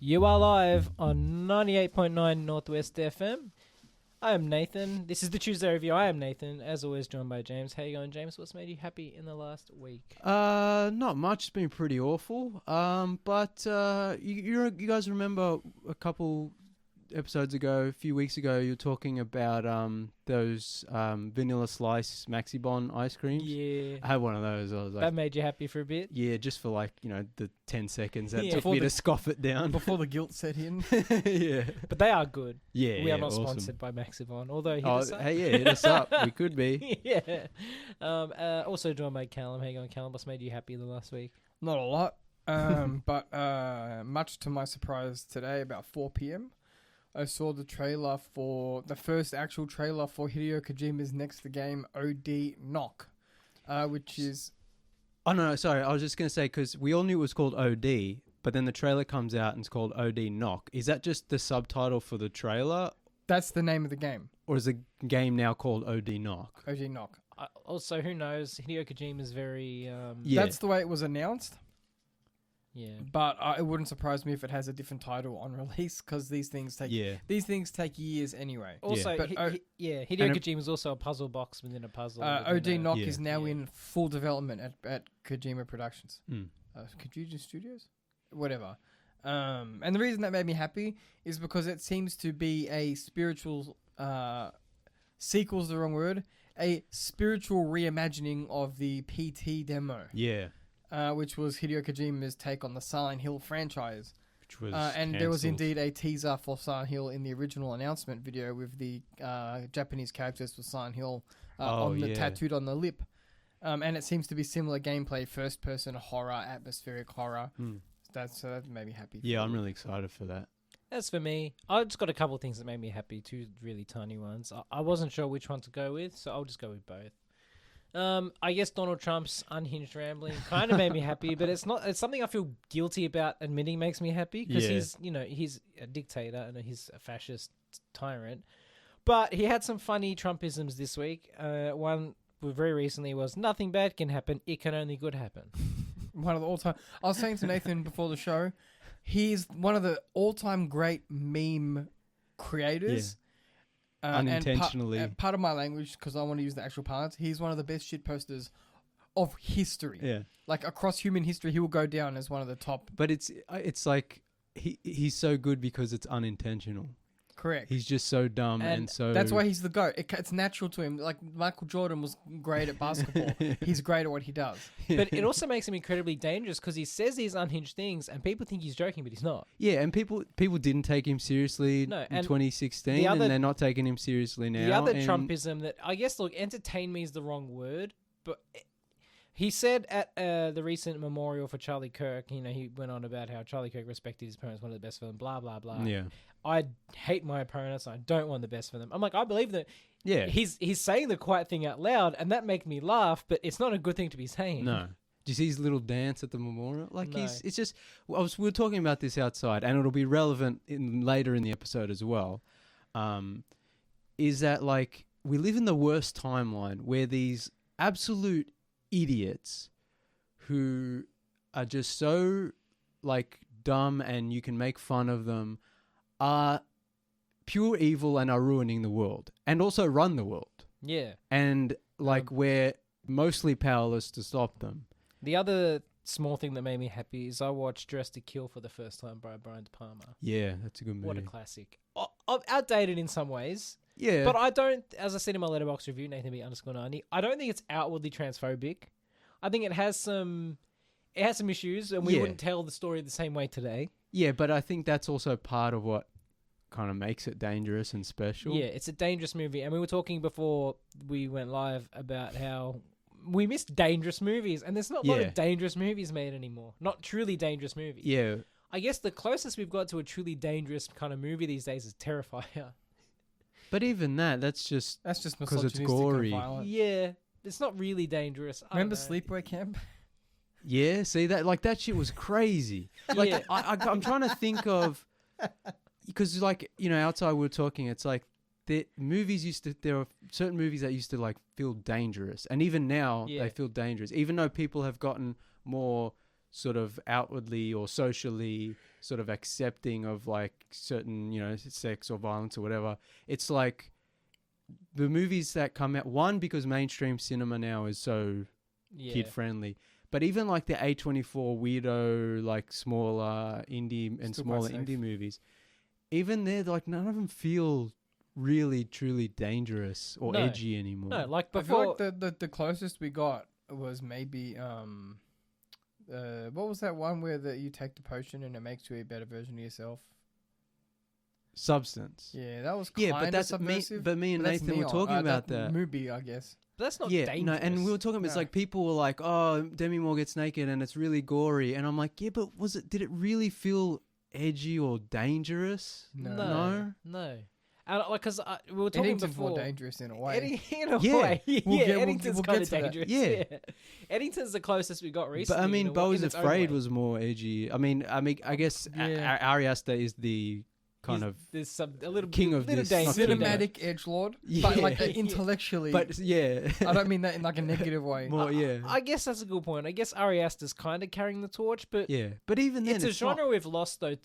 You are live on 98.9 Northwest FM. I am Nathan. This is the Tuesday Review. I am Nathan, as always, joined by James. How you going, James? What's made you happy in the last week? Not much. It's been pretty awful. But you guys remember a couple episodes ago, a few weeks ago, you were talking about those vanilla slice Maxi Bon ice creams. Yeah. I had one of those. I was like, That made you happy for a bit? yeah, just for like, the 10 seconds that Yeah. took me to scoff it down. Before the guilt set in. Yeah. But they are good. Yeah, We are not awesome. sponsored by Maxivon, although hit Oh, us up. hey, yeah, hit us up. We could be. Yeah. Also joined by Callum. How you going, Callum? What's made you happy the last week? Not a lot. But much to my surprise today, about 4 p.m., I saw the trailer for the first actual trailer for Hideo Kojima's next game, OD Knock, which is... Oh, no, sorry. I was just going to say, because we all knew it was called OD, but then the trailer comes out and it's called OD Knock. Is that just the subtitle for the trailer? That's the name of the game. Or is the game now called OD Knock? OD Knock. Also, who knows? Hideo Kojima is very... Yeah. That's the way it was announced. Yeah. But it wouldn't surprise me if it has a different title on release, because these things take years anyway. Also, Yeah. But, Hideo Kojima is also a puzzle box within a puzzle. OD Knock Yeah. is now Yeah. in full development at Kojima Productions. Mm. Kojima Studios? Whatever. And the reason that made me happy is because it seems to be a spiritual... sequel's the wrong word. A spiritual reimagining of the PT demo. Yeah. Which was Hideo Kojima's take on the Silent Hill franchise. Which was and there was cancelled. indeed a teaser for Silent Hill in the original announcement video with the Japanese characters for Silent Hill tattooed on the lip. And it seems to be similar gameplay, first-person horror, atmospheric horror. Mm. That made me happy. Yeah, I'm really excited for that. As for me, I've just got a couple of things that made me happy, two really tiny ones. I wasn't sure which one to go with, so I'll just go with both. I guess Donald Trump's unhinged rambling kind of made me happy, but it's something I feel guilty about admitting makes me happy, because he's a dictator and he's a fascist tyrant. But he had some funny Trumpisms this week. One very recently was, nothing bad can happen, it can only good happen. One of the all-time... I was saying to Nathan before the show, he's one of the all-time great meme creators. Unintentionally. And part of my language, because I want to use the actual parts, he's one of the best shit posters of history. Yeah. Like, across human history, he will go down as one of the top. But it's like he's so good because it's unintentional. Correct. He's just so dumb and so... That's why he's the GOAT. It's natural to him. Like, Michael Jordan was great at basketball. He's great at what he does. But it also makes him incredibly dangerous, because he says these unhinged things and people think he's joking, but he's not. Yeah, and people didn't take him seriously in 2016, and they're not taking him seriously now. The other Trumpism that, I guess, look, entertain me is the wrong word, but he said at the recent memorial for Charlie Kirk, he went on about how Charlie Kirk respected his parents, one of the best for them, blah, blah, blah. Yeah. I hate my opponents. I don't want the best for them. I'm like, I believe that. Yeah. He's saying the quiet thing out loud, and that makes me laugh, but it's not a good thing to be saying. No. Do you see his little dance at the memorial? Like, No. it's just... we were talking about this outside, and it'll be relevant later in the episode as well, is that, like, we live in the worst timeline where these absolute idiots who are just so, like, dumb and you can make fun of them are pure evil and are ruining the world and also run the world. Yeah. And, like, we're mostly powerless to stop them. The other small thing that made me happy is I watched Dressed to Kill for the first time by Brian De Palma. Yeah, that's a good movie. What a classic. Outdated in some ways. Yeah. But I don't, as I said in my Letterboxd review, Nathan_90, I don't think it's outwardly transphobic. I think it has some issues, and we wouldn't tell the story the same way today. Yeah, but I think that's also part of what kind of makes it dangerous and special. Yeah, it's a dangerous movie. And we were talking before we went live about how we miss dangerous movies, and there's not a lot of dangerous movies made anymore. Not truly dangerous movies. Yeah. I guess the closest we've got to a truly dangerous kind of movie these days is Terrifier. But even that's just because it's misogynistic gory. and violent. Yeah, it's not really dangerous. Remember Sleepaway Camp? Yeah, see that, like, that shit was crazy. Like, Yeah. I'm trying to think of, because, like, outside we were talking, it's like there are certain movies that used to, like, feel dangerous, and even now they feel dangerous, even though people have gotten more sort of outwardly or socially sort of accepting of like certain, you know, sex or violence or whatever. It's like the movies that come out, one, because mainstream cinema now is so kid friendly, but even like the A24 weirdo, like smaller indie and Still smaller quite safe. indie movies, even they're like, none of them feel really truly dangerous or No. edgy anymore. No, like I feel before. like the closest we got was maybe what was that one where you take the potion and it makes you a better version of yourself? Substance. Yeah, that was Yeah, kind but of that's me. subversive. But me and but that's Nathan were Neon. talking about that that. movie, I guess. That's not Yeah, dangerous. no, and we were talking about it's No. like people were like, "Oh, Demi Moore gets naked and it's really gory," and I'm like, "Yeah, but did it really feel edgy or dangerous?" No. And like, because we were talking Eddington's before. more dangerous in a way. In a Yeah. way, We'll get- Eddington's we'll kind get of to that. dangerous. Yeah. Eddington's the closest we got recently. But I mean, in Beau is its own Afraid way. was more edgy. I mean, I guess Yeah. Ari Aster is the kind He's- of, there's a little king of little this, danger not king of there. Cinematic edgelord, Yeah. but like Yeah. intellectually. but yeah, I don't mean that in like a negative way. more yeah, I guess that's a good point. I guess Ari Aster's kind of carrying the torch, but yeah. But even then, it's a not- genre we've lost though.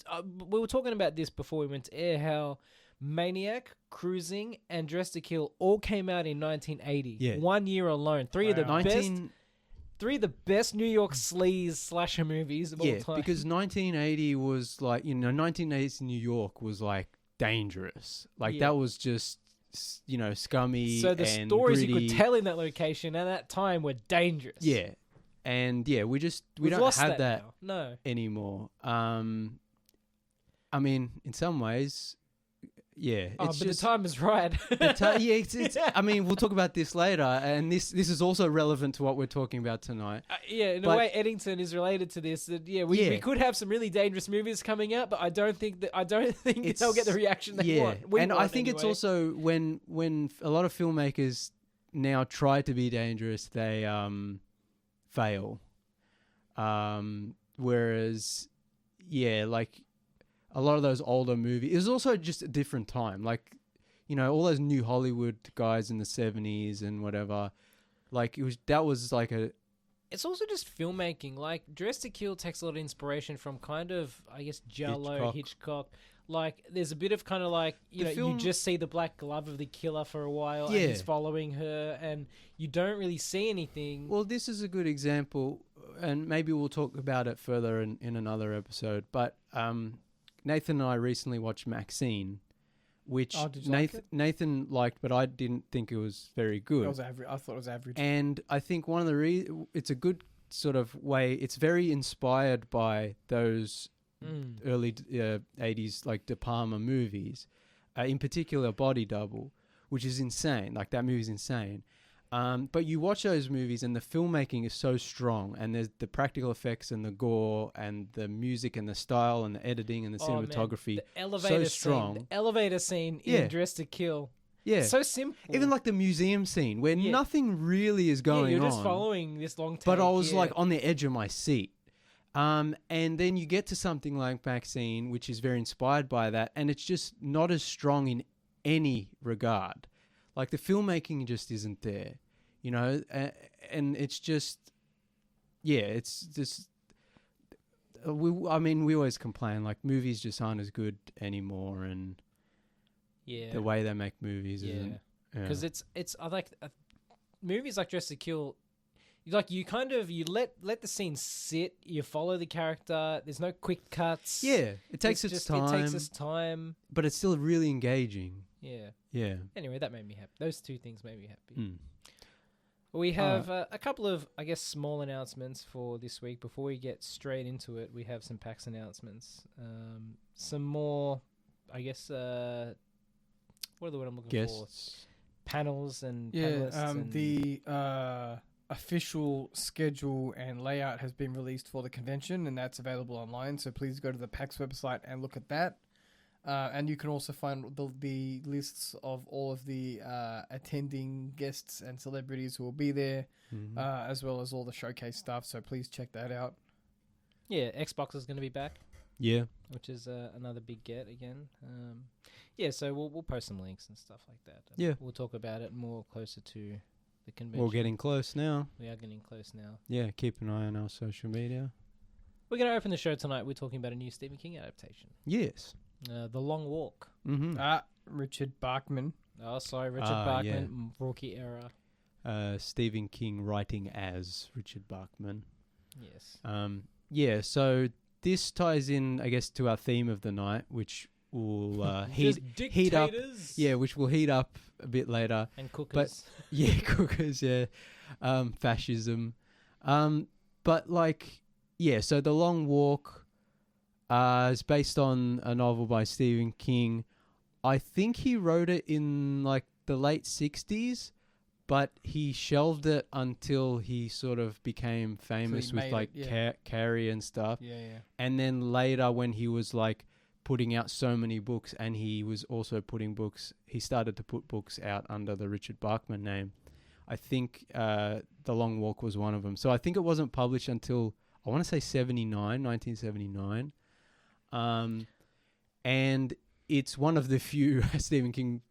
We were talking about this before we went to air. How Maniac, Cruising, and Dress to Kill all came out in 1980. Yeah. 1 year alone. Three of the Wow. best New York sleaze slasher movies of all Yeah, time. because 1980 was like, 1980s New York was like dangerous. Like Yeah. that was just, scummy. so the and stories you gritty. could tell in that location at that time were dangerous. Yeah, and yeah, we We've don't lost have that that now. No. anymore. I mean, in some ways, yeah, Oh, it's but just the time is right. yeah. It's I mean, we'll talk about this later, and this is also relevant to what we're talking about tonight. Yeah, in a But- way, Eddington is related to this. That we Yeah. could have some really dangerous movies coming out, but I don't think they'll get the reaction they Yeah, want. We and I want think it's anyway. also when a lot of filmmakers now try to be dangerous, they fail. Whereas, yeah, like a lot of those older movies, it was also just a different time. Like, all those new Hollywood guys in the 70s and whatever. Like that was like It's also just filmmaking. Like Dress to Kill takes a lot of inspiration from kind of, I guess, Giallo, Hitchcock. Like there's a bit of kind of like you film- just see the black glove of the killer for a while, Yeah. and he's following her, and you don't really see anything. Well, this is a good example, and maybe we'll talk about it further in another episode. But Nathan and I recently watched Maxine, which Oh, did you like it? Nathan liked, but I didn't think it was very good. It was average. I thought it was average. And I think one of the it's a good sort of way. It's very inspired by those early 80s like De Palma movies, in particular Body Double, which is insane. Like that movie's insane. But you watch those movies and the filmmaking is so strong, and there's the practical effects and the gore and the music and the style and the editing and the Oh, man. cinematography. The elevator strong. scene, the elevator scene Yeah. in Dress to Kill. Yeah. So simple. Even like the museum scene where Yeah. nothing really is going you're on. just following this long take. But I was yeah. like on the edge of my seat. And then you get to something like Maxine, which is very inspired by that, and it's just not as strong in any regard. Like the filmmaking just isn't there, and it's just, yeah, it's just. We always complain like movies just aren't as good anymore, and yeah, the way they make movies yeah, isn't. Yeah. because it's I like movies like Dress to Kill. Like you kind of let the scene sit. You follow the character. There's no quick cuts. Yeah, it takes its time. It takes its time. But it's still really engaging. Yeah. Yeah. Anyway, that made me happy. Those two things made me happy. Mm. We have a couple of, I guess, small announcements for this week. Before we get straight into it, we have some PAX announcements. Some more, I guess, what are the word I'm looking for? Guests. Panels and Yeah, panelists and the official schedule and layout has been released for the convention, and that's available online. So please go to the PAX website and look at that. And you can also find the lists of all of the attending guests and celebrities who will be there, as well as all the showcase stuff. So please check that out. yeah, Xbox is going to be back, Yeah. which is another big get again. Yeah, so we'll post some links and stuff like that. And Yeah. we'll talk about it more closer to the convention. We're getting close now. We are getting close now. Yeah, keep an eye on our social media. We're going to open the show tonight. We're talking about a new Stephen King adaptation. Yes. The Long Walk. Mm-hmm. Richard Bachman. Oh, sorry, Richard Bachman. Rookie error. Stephen King writing as Richard Bachman. Yes. Yeah, so this ties in, I guess, to our theme of the night, which will heat up. Yeah, which will heat up a bit later. And cookers. But, yeah, cookers, yeah. Fascism. But, like, yeah, so The Long Walk is based on a novel by Stephen King. I think he wrote it in, like, the late 60s, but he shelved it until he sort of became famous with, like, Carrie and stuff. Yeah. And then later when he was, like, putting out so many books, and he was also putting books, he started to put books out under the Richard Bachman name. I think The Long Walk was one of them. So I think it wasn't published until, I want to say 1979. And it's one of the few Stephen King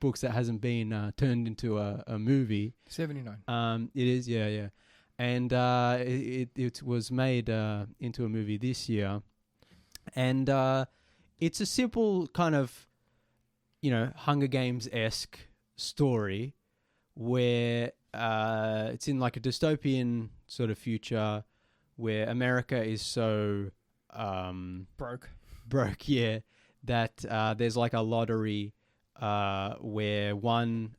books that hasn't been turned into a movie. 79. It is, yeah. And it was made into a movie this year. And it's a simple kind of, Hunger Games-esque story where it's in like a dystopian sort of future where America is so broke, yeah, that there's like a lottery where one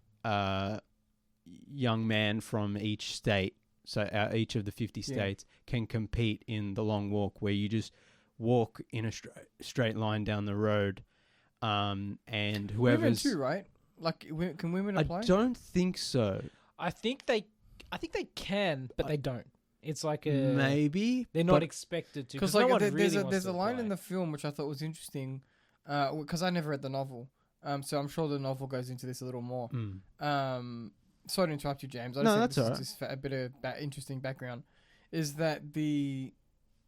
young man from each state, so each of the 50 states, can compete in the Long Walk, where you just walk in a straight line down the road, and whoever's... Women too, right? Like, can women apply? I don't think so. I think they can, but they don't. It's like a... Maybe. They're not expected to. Because like, there's a line in the film which I thought was interesting, because I never read the novel. So I'm sure the novel goes into this a little more. Sorry to interrupt you, James. I just think this is a bit of interesting background. Is that the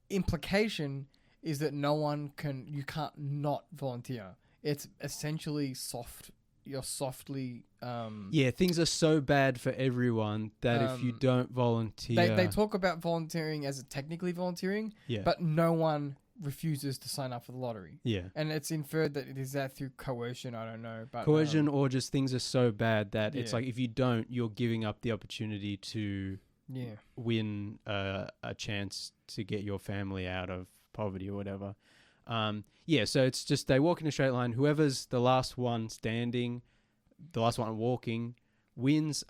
implication is that you can't not volunteer. It's essentially soft. You're softly... yeah, things are so bad for everyone that if you don't volunteer... They talk about volunteering as technically volunteering, but no one refuses to sign up for the lottery. Yeah. And it's inferred that it is that through coercion, I don't know. But coercion, or just things are so bad that it's like if you don't, you're giving up the opportunity to win a chance to get your family out of poverty or whatever. So it's just they walk in a straight line. Whoever's the last one standing, the last one walking, wins.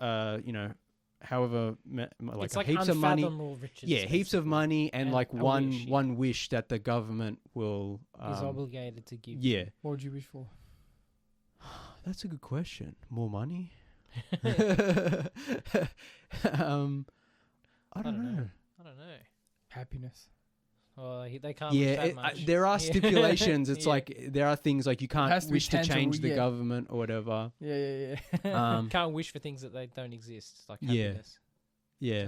However, like, it's like heaps of money. Riches, heaps of money and like one wish that the government will is obligated to give. Yeah. What would you wish for? That's a good question. More money? I don't know. Happiness. Well, they can't wish that much. There are stipulations. It's like there are things like you can't wish to change the government or whatever. Yeah. Can't wish for things that they don't exist, like happiness. Yeah.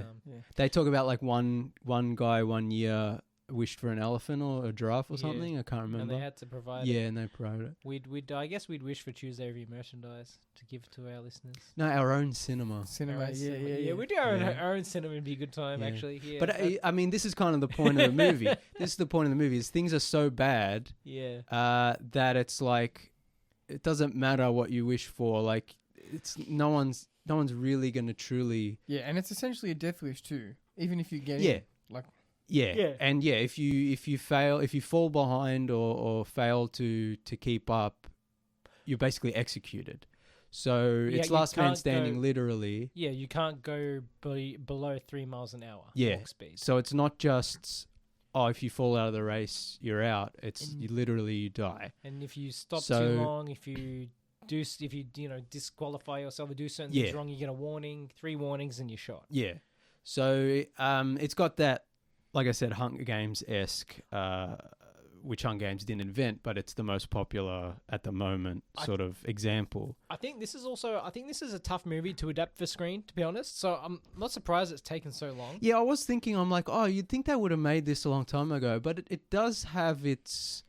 They talk about like one guy 1 year wished for an elephant or a giraffe or something. I can't remember. And they had to provide it. Yeah, and they provided it. I guess we'd wish for Tuesday Review merchandise to give to our listeners. No, our own cinema. Yeah. We do our own cinema. It'd be a good time, actually. Yeah. But I mean, this is kind of the point of the movie. This is the point of the movie. Is things are so bad. That it's like it doesn't matter what you wish for. Like it's no one's really gonna truly. Yeah, and it's essentially a death wish too. Even if you get it. Like. Yeah. And if you fall behind or fail to keep up, you're basically executed. So it's last man standing, literally. Yeah, you can't go below 3 miles an hour. Walk speed. So it's not just if you fall out of the race, you're out. It's you die. And if you stop too long, if you disqualify yourself or do certain things wrong, you get a warning, 3 warnings, and you're shot. Yeah. So it's got that. Like I said, Hunger Games-esque, which Hunger Games didn't invent, but it's the most popular at the moment sort of example. I think this is a tough movie to adapt for screen, to be honest. So I'm not surprised it's taken so long. Yeah, I was thinking, I'm like, you'd think they would have made this a long time ago, but it does have its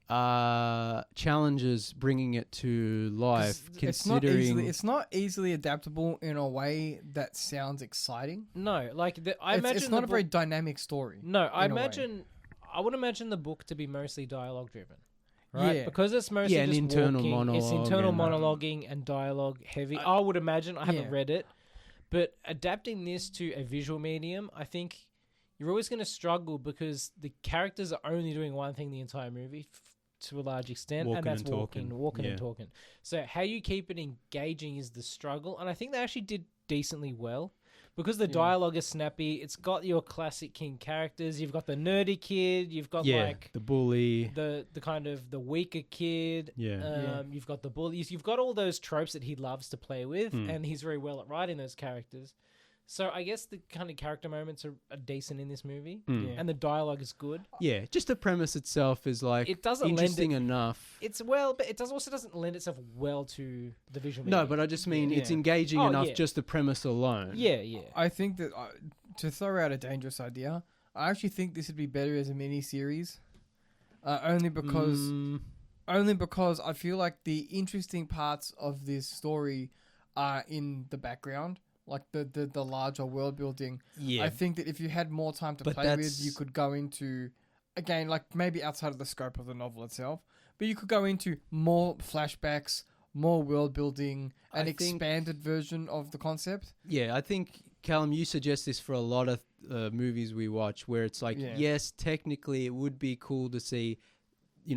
challenges bringing it to life, considering it's not easily adaptable in a way that sounds exciting. No, like I imagine it's not a very dynamic story. No, I imagine I would imagine the book to be mostly dialogue driven, right? Yeah. Because it's mostly an just internal walking, it's monologue internal and- monologuing and dialogue heavy. I would imagine. I haven't Yeah. read it, but adapting this to a visual medium, I think you're always going to struggle because the characters are only doing one thing the entire movie to a large extent, Walking and that's and talking. walking Yeah. and talking. So how you keep it engaging is the struggle, and I think they actually did decently well. Because the Yeah. dialogue is snappy, it's got your classic King characters. You've got the nerdy kid. You've got like the bully. the kind of the weaker kid. Yeah. You've got the bullies. You've got all those tropes that he loves to play with, Mm. and he's very well at writing those characters. So I guess the kind of character moments are decent in this movie, Mm. Yeah. and the dialogue is good. Yeah, just the premise itself is like It doesn't lend interesting it- enough. It's well, but it also doesn't lend itself well to the visual. No, medium. but I just mean Yeah. it's engaging Oh, enough yeah. just the premise alone. yeah. I think that to throw out a dangerous idea, I actually think this would be better as a mini series, only because I feel like the interesting parts of this story are in the background, like the larger world building. Yeah. I think that if you had more time to But play with, that's- you could go into, again, like maybe outside of the scope of the novel itself, but you could go into more flashbacks, more world building, an I think- expanded version of the concept. Yeah, I think, Callum, you suggest this for a lot of movies we watch where it's like, Yeah. yes, technically it would be cool to see,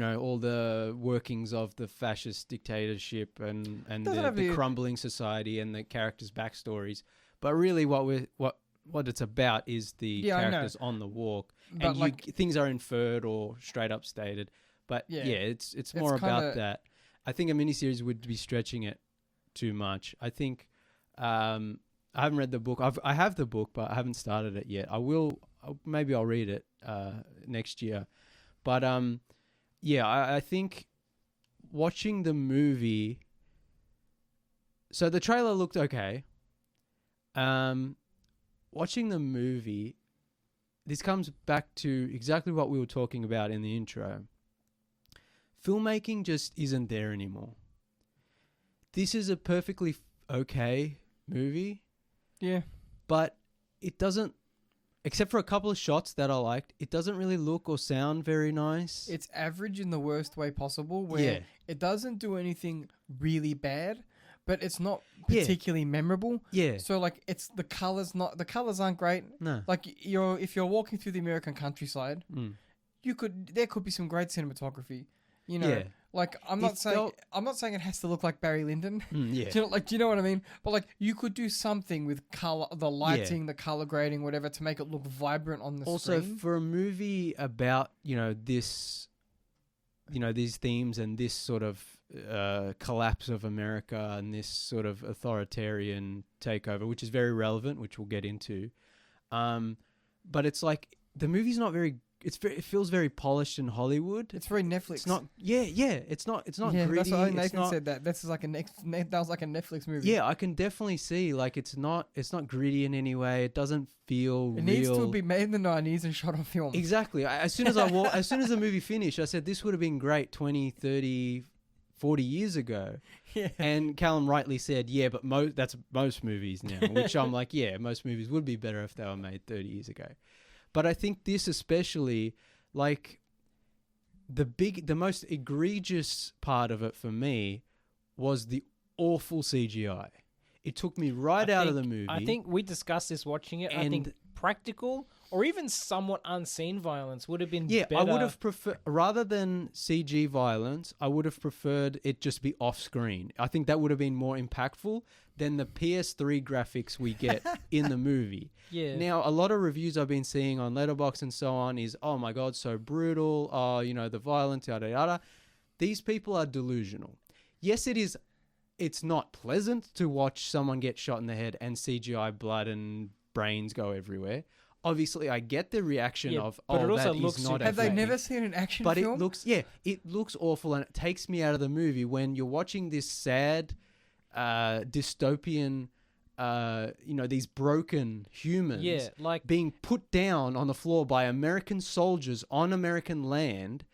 all the workings of the fascist dictatorship and Doesn't have to the be- crumbling society and the characters' backstories. But really what it's about is the Yeah, I know. characters on the walk. But And like, things are inferred or straight up stated. But Yeah. it's more about kinda- that. I think a miniseries would be stretching it too much. I think I haven't read the book. I have the book, but I haven't started it yet. Maybe I'll read it next year. But I think watching the movie. So the trailer looked okay. Watching the movie, this comes back to exactly what we were talking about in the intro. Filmmaking just isn't there anymore. This is a perfectly okay movie, yeah, but it doesn't, except for a couple of shots that I liked, it doesn't really look or sound very nice. it's average in the worst way possible, where Yeah. it doesn't do anything really bad, but it's not Yeah. particularly memorable. Yeah. So like, it's the colors aren't great. No. Like if you're walking through the American countryside, Mm. there could be some great cinematography. Yeah. Like I'm not It saying felt- it has to look like Barry Lyndon. Yeah. Do you know what I mean? But like, you could do something with color, the lighting, the color grading, whatever, to make it look vibrant on the Also, screen. for a movie about, this, these themes and this sort of collapse of America and this sort of authoritarian takeover, which is very relevant, which we'll get into. But it's like, the movie's not very, it feels very polished in Hollywood. It's very Netflix. It's not, it's not yeah, gritty. that's what it's Nathan not, said. That was like a Netflix movie. yeah, I can definitely see, like, it's not gritty in any way. It doesn't feel It real. needs to be made in the 90s and shot on film. Exactly. As soon as the movie finished, I said this would have been great 20, 30, 40 years ago. Yeah. And Callum rightly said, yeah, but that's most movies now, which I'm like, yeah, most movies would be better if they were made 30 years ago. But I think this especially, like, the most egregious part of it for me was the awful CGI. It took me right out of the movie. I think we discussed this watching it. I think And- practical or even somewhat unseen violence would have been better. I would have preferred, rather than CG violence, I would have preferred it just be off screen. I think that would have been more impactful than the PS3 graphics we get in the movie. Yeah. Now, a lot of reviews I've been seeing on Letterboxd and so on is, oh my God, so brutal. Oh, the violence, yada, yada. These people are delusional. Yes, it is. It's not pleasant to watch someone get shot in the head and CGI blood and brains go everywhere. Obviously, I get the reaction Yeah, of, but it also that looks is not super Have they okay. never seen an action But film? it looks awful, and it takes me out of the movie when you're watching this sad, dystopian, these broken humans Yeah, like being put down on the floor by American soldiers on American land,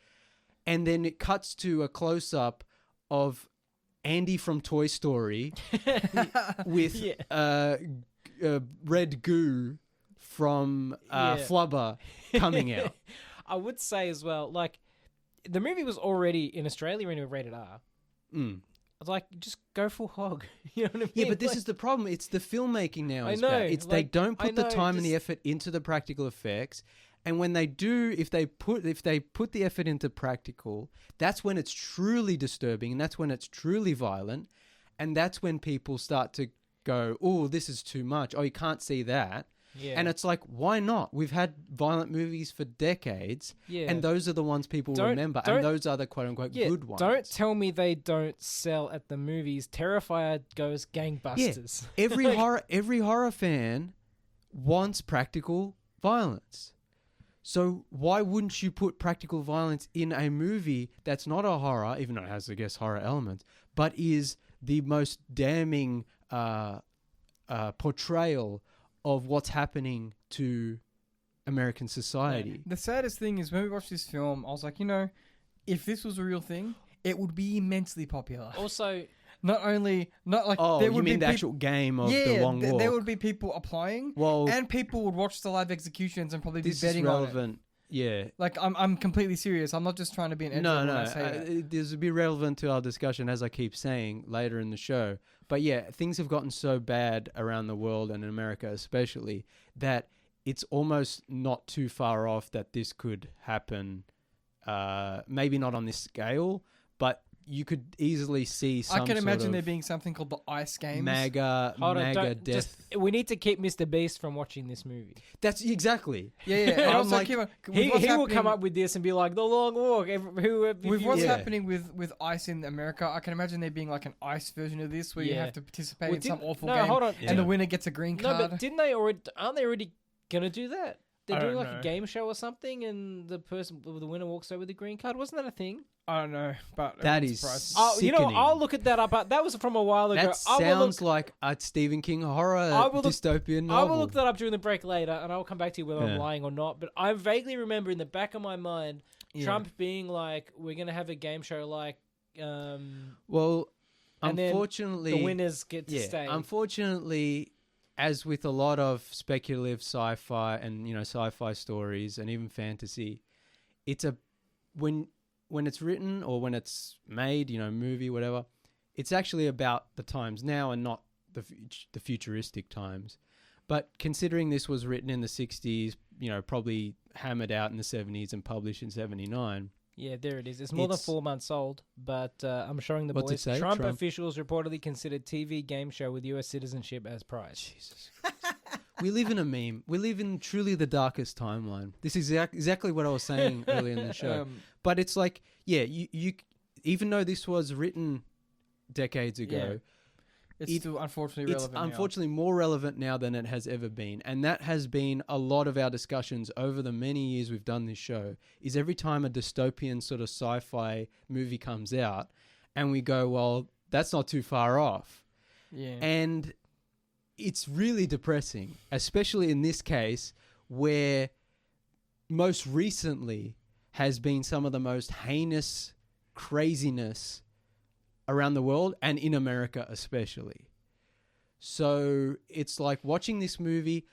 and then it cuts to a close-up of Andy from Toy Story with Yeah. red goo from Yeah. Flubber coming out. I would say as well, like, the movie was already in Australia and rated R. Mm. I was like, just go full hog. You know what I mean? Yeah, but this Like, is the problem. It's the filmmaking now. I Is know, bad. It's they like, don't I put the know, time and the just- effort into the practical effects. And when they do, if they put the effort into practical, that's when it's truly disturbing, and that's when it's truly violent, and that's when people start to go, "Oh, this is too much. Oh, you can't see that." yeah. And it's like, why not? We've had violent movies for decades, yeah. and those are the ones people Don't- remember, don't- and those are the quote unquote yeah, good ones. Don't tell me they don't sell at the movies. Terrifier goes gangbusters. Every horror fan wants practical violence. So why wouldn't you put practical violence in a movie that's not a horror, even though it has, I guess, horror elements, but is the most damning portrayal of what's happening to American society? The saddest thing is when we watched this film, I was like, if this was a real thing, it would be immensely popular. Also, Not like Oh, there you would mean be the actual game of yeah, the long walk? there would be people applying, Well, and people would watch the live executions and probably be this is betting on it. relevant. Yeah. Like I'm completely serious. I'm not just trying to be an edgelord when I say that. This will be relevant to our discussion, as I keep saying, later in the show. But yeah, things have gotten so bad around the world and in America especially that it's almost not too far off that this could happen. Maybe not on this scale, but you could easily see some I can imagine sort there of being something called the Ice Games. MAGA hold on, death. we need to keep Mr. Beast from watching this movie. That's exactly. Yeah, and I'm also like- keep on- with He what's will happening- come up with this and be like, the long walk. with what's Yeah. happening with ice in America. I can imagine there being like an ice version of this where you Yeah. have to participate Well, in some didn't- awful no, game, hold on. and the Yeah. winner gets a green No, card. but didn't they already? Aren't they already gonna do that? They're I doing don't like know. a game show or something, and the winner walks over with the green card. Wasn't that a thing? I don't know, but it That wouldn't is surprise me. Oh, you know, Sickening. I'll look at that up. That was from a while ago. That I will sounds like a Stephen King horror I will look- dystopian I novel. will look that up during the break later, and I'll come back to you whether Yeah. I'm lying or not. But I vaguely remember in the back of my mind Yeah. Trump being like, "We're gonna have a game show like." Well, And then unfortunately, the winners get to stay. Unfortunately, as with a lot of speculative sci-fi and sci-fi stories and even fantasy, it's when it's written or when it's made, movie, whatever, it's actually about the times now and not the futuristic times. But considering this was written in the 60s, probably hammered out in the 70s and published in 79. Yeah, there it is. It's more than 4 months old, but I'm showing the What's it boys. say? Trump Trump? officials reportedly considered TV game show with U.S. citizenship as prize. Jesus Christ. We live in a meme. We live in truly the darkest timeline. This is exactly what I was saying earlier in the show. But it's like, yeah, you even though this was written decades ago, It's still unfortunately it's relevant. now. unfortunately more relevant now than it has ever been. And that has been a lot of our discussions over the many years we've done this show, is every time a dystopian sort of sci-fi movie comes out and we go, well, that's not too far off. Yeah. And it's really depressing, especially in this case where most recently has been some of the most heinous craziness around the world and in America especially. So it's like watching this movie,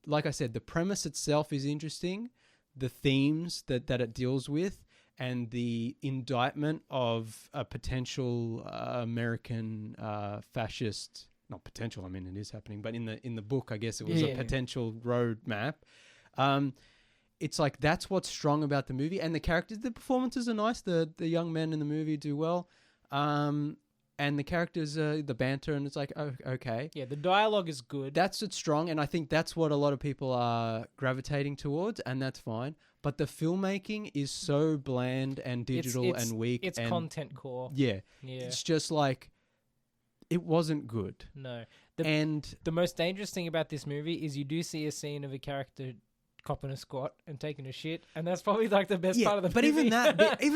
like I said, the premise itself is interesting, the themes that it deals with, and the indictment of a potential American fascist, not potential, I mean it is happening, but in the book I guess it was a potential roadmap. It's like that's what's strong about the movie, and the characters, the performances are nice. The young men in the movie do well, and the characters, the banter, and it's like, oh, okay. Yeah, the dialogue is good. That's what's strong, and I think that's what a lot of people are gravitating towards, and that's fine. But the filmmaking is so bland and digital and weak. It's and content core. yeah, Yeah. it's just like it wasn't good. No. And The most dangerous thing about this movie is you do see a scene of a character copping a squat and taking a shit, and that's probably like the best part of the but movie. even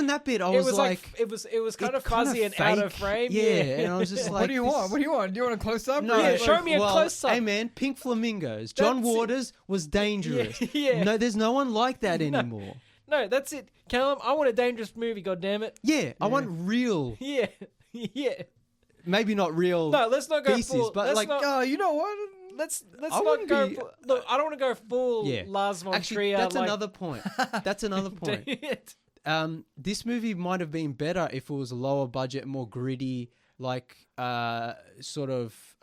that bit, I it was like it was kind it of fuzzy kinda and out of fake. frame. Yeah, and I was just like, what do you want? What do you want? Do you want a close up? No, Yeah, show me a close-up. Hey man, pink flamingos. John That's it. Waters was dangerous. Yeah. No, there's no one like that No. anymore. No, that's it. Callum, I want a dangerous movie, goddammit. Yeah, I want real, Yeah. Yeah. maybe not real. No, let's not go Feces, full. but let's like, not, Oh, you know what? let's I not wouldn't go. be- Look, I don't want to go full Yeah. Lars von Actually, Trier. that's like, another point. That's another point. It. This movie might have been better if it was lower budget, more gritty, like sort of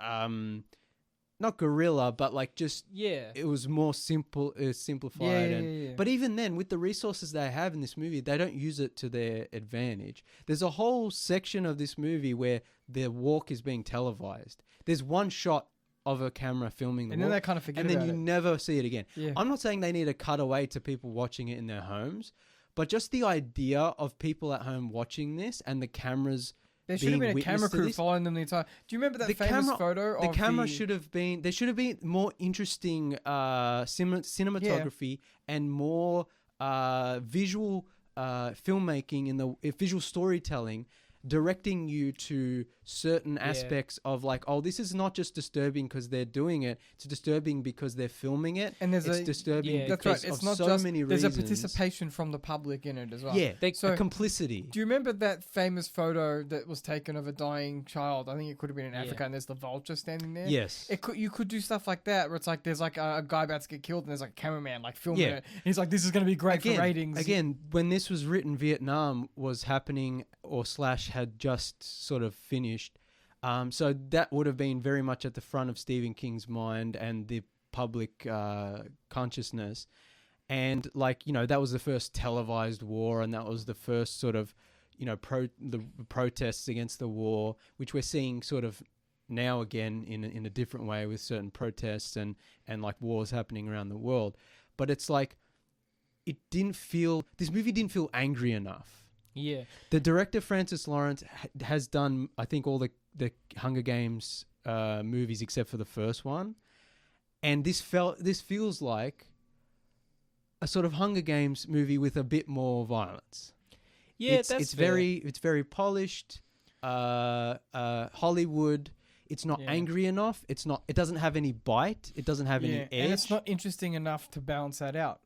not guerrilla, but like just Yeah. it was more simplified. Yeah. But even then, with the resources they have in this movie, they don't use it to their advantage. There's a whole section of this movie where their walk is being televised. There's one shot of a camera filming the And walk, then they kind of forget and then about you it. never see it again. Yeah. I'm not saying they need to cut away to people watching it in their homes, but just the idea of people at home watching this and the cameras. There should have being been a camera witness to crew this. following them the entire. Do you remember that The famous camera- photo? The of camera should have been. There should have been more interesting cinematography and more visual filmmaking in the visual storytelling, directing you to certain aspects of like, oh, this is not just disturbing because they're doing it. It's disturbing because they're filming it. And there's it's a disturbing yeah, That's because right. It's of not so just many there's reasons. a participation from the public in it as well. Yeah, So- a complicity. Do you remember that famous photo that was taken of a dying child? I think it could have been in Africa, Yeah. and there's the vulture standing there. Yes. You could do stuff like that where it's like there's like a guy about to get killed and there's like a cameraman like filming Yeah. it. And he's like, this is going to be great for ratings. Again, when this was written, Vietnam was happening or / had just sort of finished. So that would have been very much at the front of Stephen King's mind and the public consciousness. And like, you know, that was the first televised war, and that was the first sort of, you know, the protests against the war, which we're seeing sort of now again in a different way with certain protests and like wars happening around the world. But it's like, this movie didn't feel angry enough. Yeah. The director, Francis Lawrence, has done, I think, all the Hunger Games movies except for the first one. And this feels like a sort of Hunger Games movie with a bit more violence. Yeah, it's very polished, Hollywood. It's not angry enough. It doesn't have any bite. It doesn't have any edge. And it's not interesting enough to balance that out.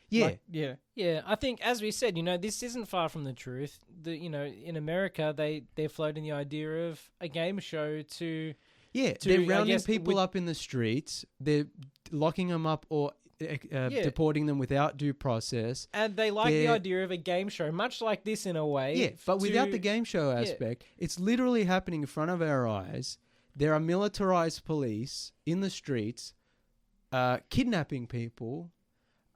Yeah. Like, yeah. Yeah, I think as we said, you know, this isn't far from the truth. You know, in America, they're floating the idea of a game show to they're I rounding guess, people up in the streets. They're locking them up or deporting them without due process. and they like the idea of a game show, much like this in a way. Yeah, but without the game show aspect, it's literally happening in front of our eyes. There are militarized police in the streets, kidnapping people,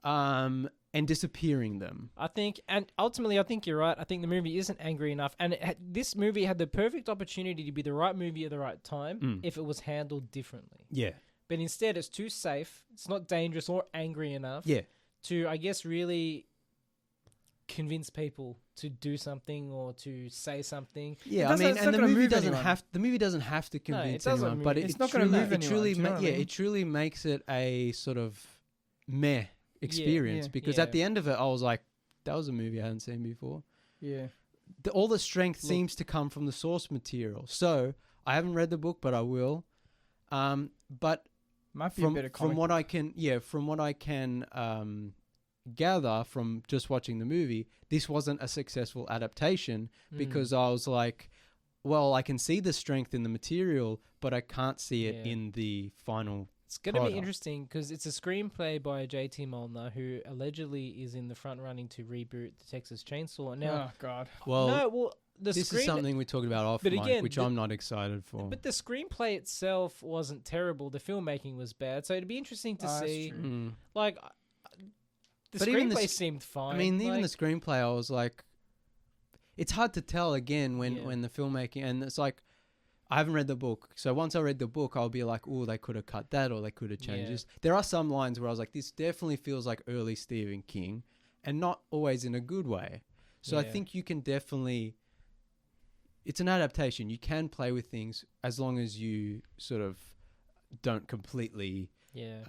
and disappearing them. I think, and ultimately, I think you're right. I think the movie isn't angry enough, and this movie had the perfect opportunity to be the right movie at the right time if it was handled differently. Yeah. But instead, it's too safe. It's not dangerous or angry enough. Yeah. To, I guess, really convince people to do something or to say something. Yeah, I mean, it's and not the gonna movie move doesn't anyone. have to convince doesn't anyone, move- but it's not gonna move anyone, truly, do you know what I mean? it truly makes it a sort of meh experience because at the end of it, I was like, that was a movie I hadn't seen before. Yeah. All the strength seems to come from the source material. So I haven't read the book, but I will. But Might be a better comic. from what I can gather from just watching the movie, this wasn't a successful adaptation because I was like, well, I can see the strength in the material, but I can't see it in the final. It's going to be product. interesting because it's a screenplay by J.T. Molnar, who allegedly is in the front running to reboot the Texas Chainsaw. Now, Oh God. Well, the this screen, is something we talked about but offline, again, which I'm not excited for. but the screenplay itself wasn't terrible. The filmmaking was bad, so it'd be interesting to Oh, that's see. true. Mm. Like, the But even the screenplay sc- seemed fine. I mean, even like, the screenplay, I was like, it's hard to tell again Yeah. when the filmmaking, and it's like, I haven't read the book. So once I read the book, I'll be like, oh, they could have cut that or they could have changed Yeah. this. There are some lines where I was like, this definitely feels like early Stephen King and not always in a good way. So I Yeah. think you can definitely, it's an adaptation. You can play with things as long as you sort of don't completely yeah.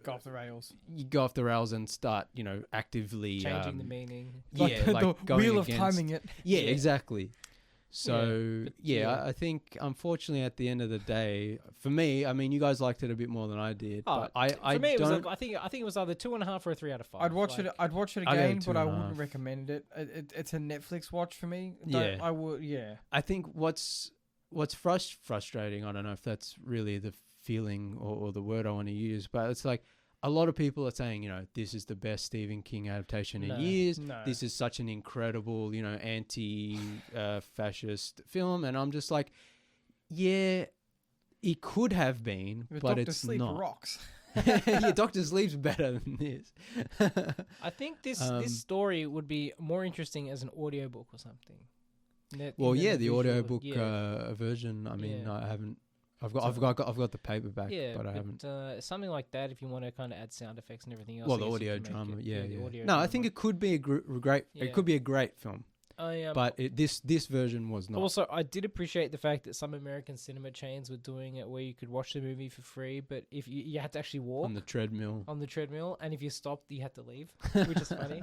Go off the rails. you go off the rails and start, actively Changing the meaning. Like yeah, like the going wheel of against- timing it. Yeah, Yeah. exactly. So but I think unfortunately at the end of the day, for me, I mean, you guys liked it a bit more than I did, Oh, but I For me, it was. don't. I think it was either 2.5 or a 3 out of 5. I'd watch it. Like, I'd watch it I'll go again, but I 2.5. wouldn't recommend it. It's a Netflix watch for me. Yeah. I would. Yeah. I think what's what's frustrating, I don't know if that's really the feeling or the word I want to use, but it's like a lot of people are saying, this is the best Stephen King adaptation in years. No. This is such an incredible, anti-fascist film. And I'm just like, yeah, it could have been, but Dr. it's Sleep not. rocks. Yeah, Dr. Sleep's better than this. I think this story would be more interesting as an audiobook or something. Well, yeah, the visual, audiobook yeah. version. I mean, Yeah. I haven't. I've got the paperback, Yeah, but I haven't. Something like that, if you want to kind of add sound effects and everything else. Well, I the guess you audio can make drama, it. yeah. The audio No, I drama. think it could be a great. Yeah. It could be a great film, I but this version was not. Also, I did appreciate the fact that some American cinema chains were doing it where you could watch the movie for free, but if you had to actually walk on the treadmill. and if you stopped, you had to leave, which is funny.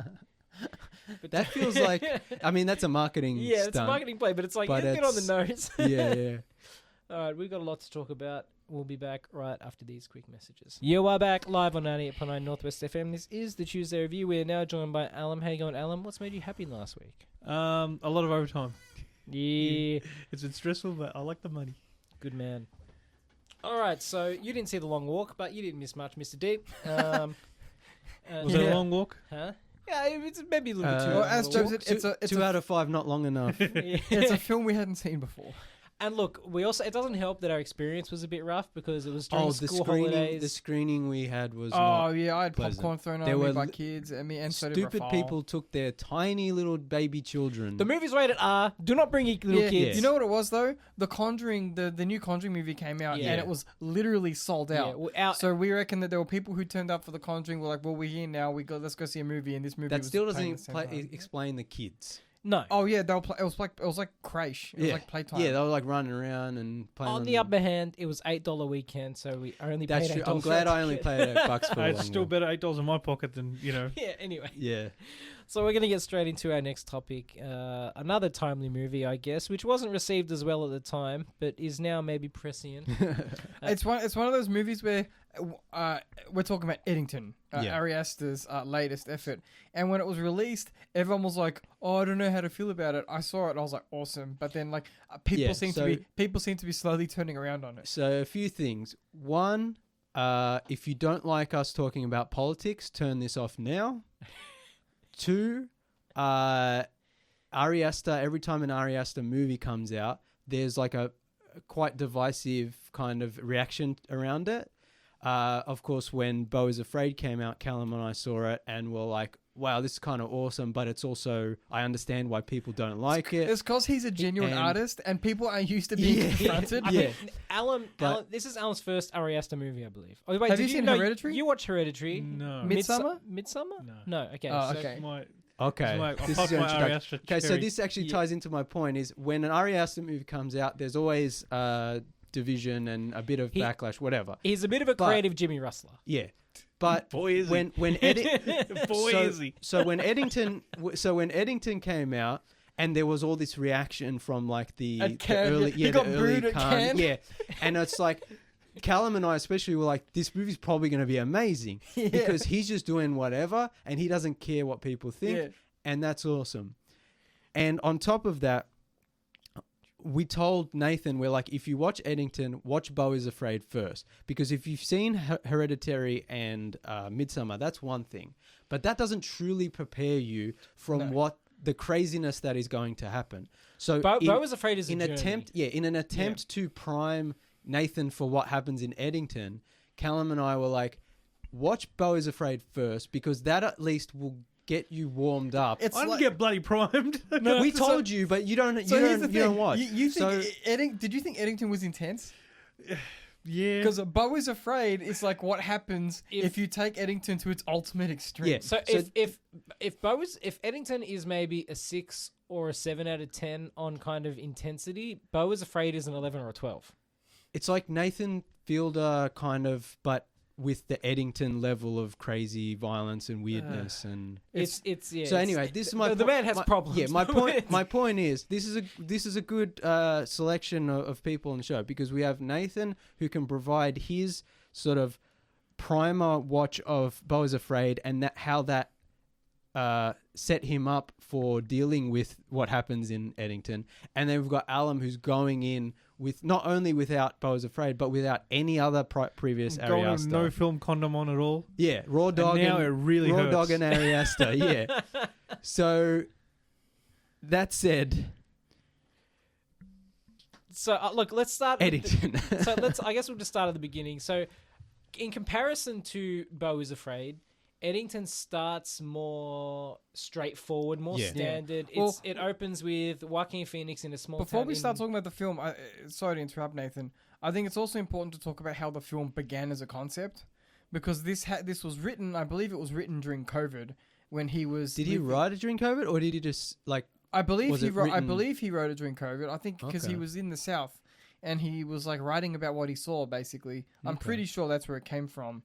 But That feels like. I mean, that's a marketing. yeah, stunt. it's a marketing play, but it's like But get on the nose. Yeah. All right, we've got a lot to talk about. We'll be back right after these quick messages. You are back live on 98.9 Northwest FM. This is the Tuesday Review. We are now joined by Alan. How you going, Alan? What's made you happy last week? A lot of overtime. Yeah. It's been stressful, but I like the money. Good man. All right, so you didn't see The Long Walk, but you didn't miss much, Mr. Deep. Was it a long walk? Huh? Yeah, it's maybe a little bit too Well, long. as of a Joe walk. said, it's two a out of 5, not long enough. it's a film we hadn't seen before. And look, it doesn't help that our experience was a bit rough because it was during the school screening. holidays. The screening we had was Oh not yeah, I had pleasant. popcorn thrown There on me were by kids. I mean, and so did stupid Rafal. people took their tiny little baby children. The movie's rated R. Do not bring your little Yeah, kids. you know what it was though? The Conjuring, the new Conjuring movie came out, Yeah. and it was literally sold Yeah, out. well, So we reckon that there were people who turned up for the Conjuring. Were like, well, we're here now. Let's go see a movie, and this movie that was still playing at the doesn't same time. explain the kids. no. Oh yeah, they were it was like Crash. It was like playtime. Yeah, they were like running around and playing. On the other hand, it was $8 weekend, so we only That's paid true. $8. I'm glad I only paid $8 for It's Long still Walk. better $8 in my pocket than Yeah, anyway. Yeah. So we're going to get straight into our next topic. Another timely movie, I guess, which wasn't received as well at the time, but is now maybe prescient. It's one of those movies where we're talking about Eddington, Yeah. Ari Aster's latest effort. And when it was released, everyone was like, "Oh, I don't know how to feel about it." I saw it, and I was like, "Awesome!" But then, like, people Yeah, seem to be slowly turning around on it. So a few things. One, if you don't like us talking about politics, turn this off now. Two, Ari Aster. Every time an Ari Aster movie comes out, there's like a quite divisive kind of reaction around it. Of course, when Beau is Afraid came out, Callum and I saw it and were like, wow, this is kind of awesome, but it's also, I understand why people don't like it. It's because he's a genuine And- artist, and people are used to being confronted. I Yeah. mean, Alan, this is Alan's first Ari Aster movie, I believe. Oh, wait, Have did you seen know, Hereditary? You watched Hereditary. No. Midsummer? Midsummer? No. No, okay. Oh, so okay. Okay, I this is popped your my Ari introduction. Aster Okay, so cherry. this actually Yeah. ties into my point is when an Ari Aster movie comes out, there's always division and a bit of backlash, whatever. He's a bit of a But- creative Jimmy Rustler. Yeah, but Boy, is he. when Boy, so, is he. so when Eddington came out and there was all this reaction from like the At Cannes, early he got the early booed at Cannes, Cannes. yeah, and it's like Callum and I especially were like, this movie's probably going to be amazing Yeah. because he's just doing whatever and he doesn't care what people think, Yeah. and that's awesome. And on top of that, we told Nathan, we're like, if you watch Eddington, watch Beau is Afraid first. Because if you've seen Hereditary and Midsummer, that's one thing. But that doesn't truly prepare you from what the craziness that is going to happen. So Beau is Afraid is a in journey. an attempt to prime Nathan for what happens in Eddington, Callum and I were like, watch Beau is Afraid first, because that at least will get you warmed up. It's I didn't like, get bloody primed. We told you, but you don't. so You here's the don't. thing. You don't watch. You think So- did you think Eddington was intense? Yeah. Because Beau is Afraid is like what happens If- if you take Eddington to its ultimate extreme. Yeah. So, So- if Eddington is maybe a 6 or a 7 out of 10 on kind of intensity, Beau is Afraid is an 11 or a 12. It's like Nathan Fielder kind of, but with the Eddington level of crazy violence and weirdness and. It's yeah. So it's- anyway, this is my the man has my- problems. Yeah, my point. My point is this is a good selection of people on the show because we have Nathan who can provide his sort of primer watch of Beau is Afraid and how that set him up for dealing with what happens in Eddington. And then we've got Alum, who's going in with not only without Beau is Afraid, but without any other previous Ari Going with Aster. no film condom on at all. Yeah, Raw Dog now and it really Raw hurts. Dog and Ari Aster. Yeah. So that said, So look, let's start. Eddington. I guess we'll just start at the beginning. So, in comparison to Beau is Afraid, Eddington starts more straightforward, more Yeah. standard. Yeah. Well, It opens with Joaquin Phoenix in a small Before town we in- start talking about the film, sorry to interrupt, Nathan. I think it's also important to talk about how the film began as a concept, because this was written. I believe it was written during COVID when he was. Did he write it during COVID, or did he just like? I believe was he it wrote. I written- believe he wrote it during COVID. I think because he Okay. was in the South, and he was like writing about what he saw. Basically, I'm Okay. pretty sure that's where it came from.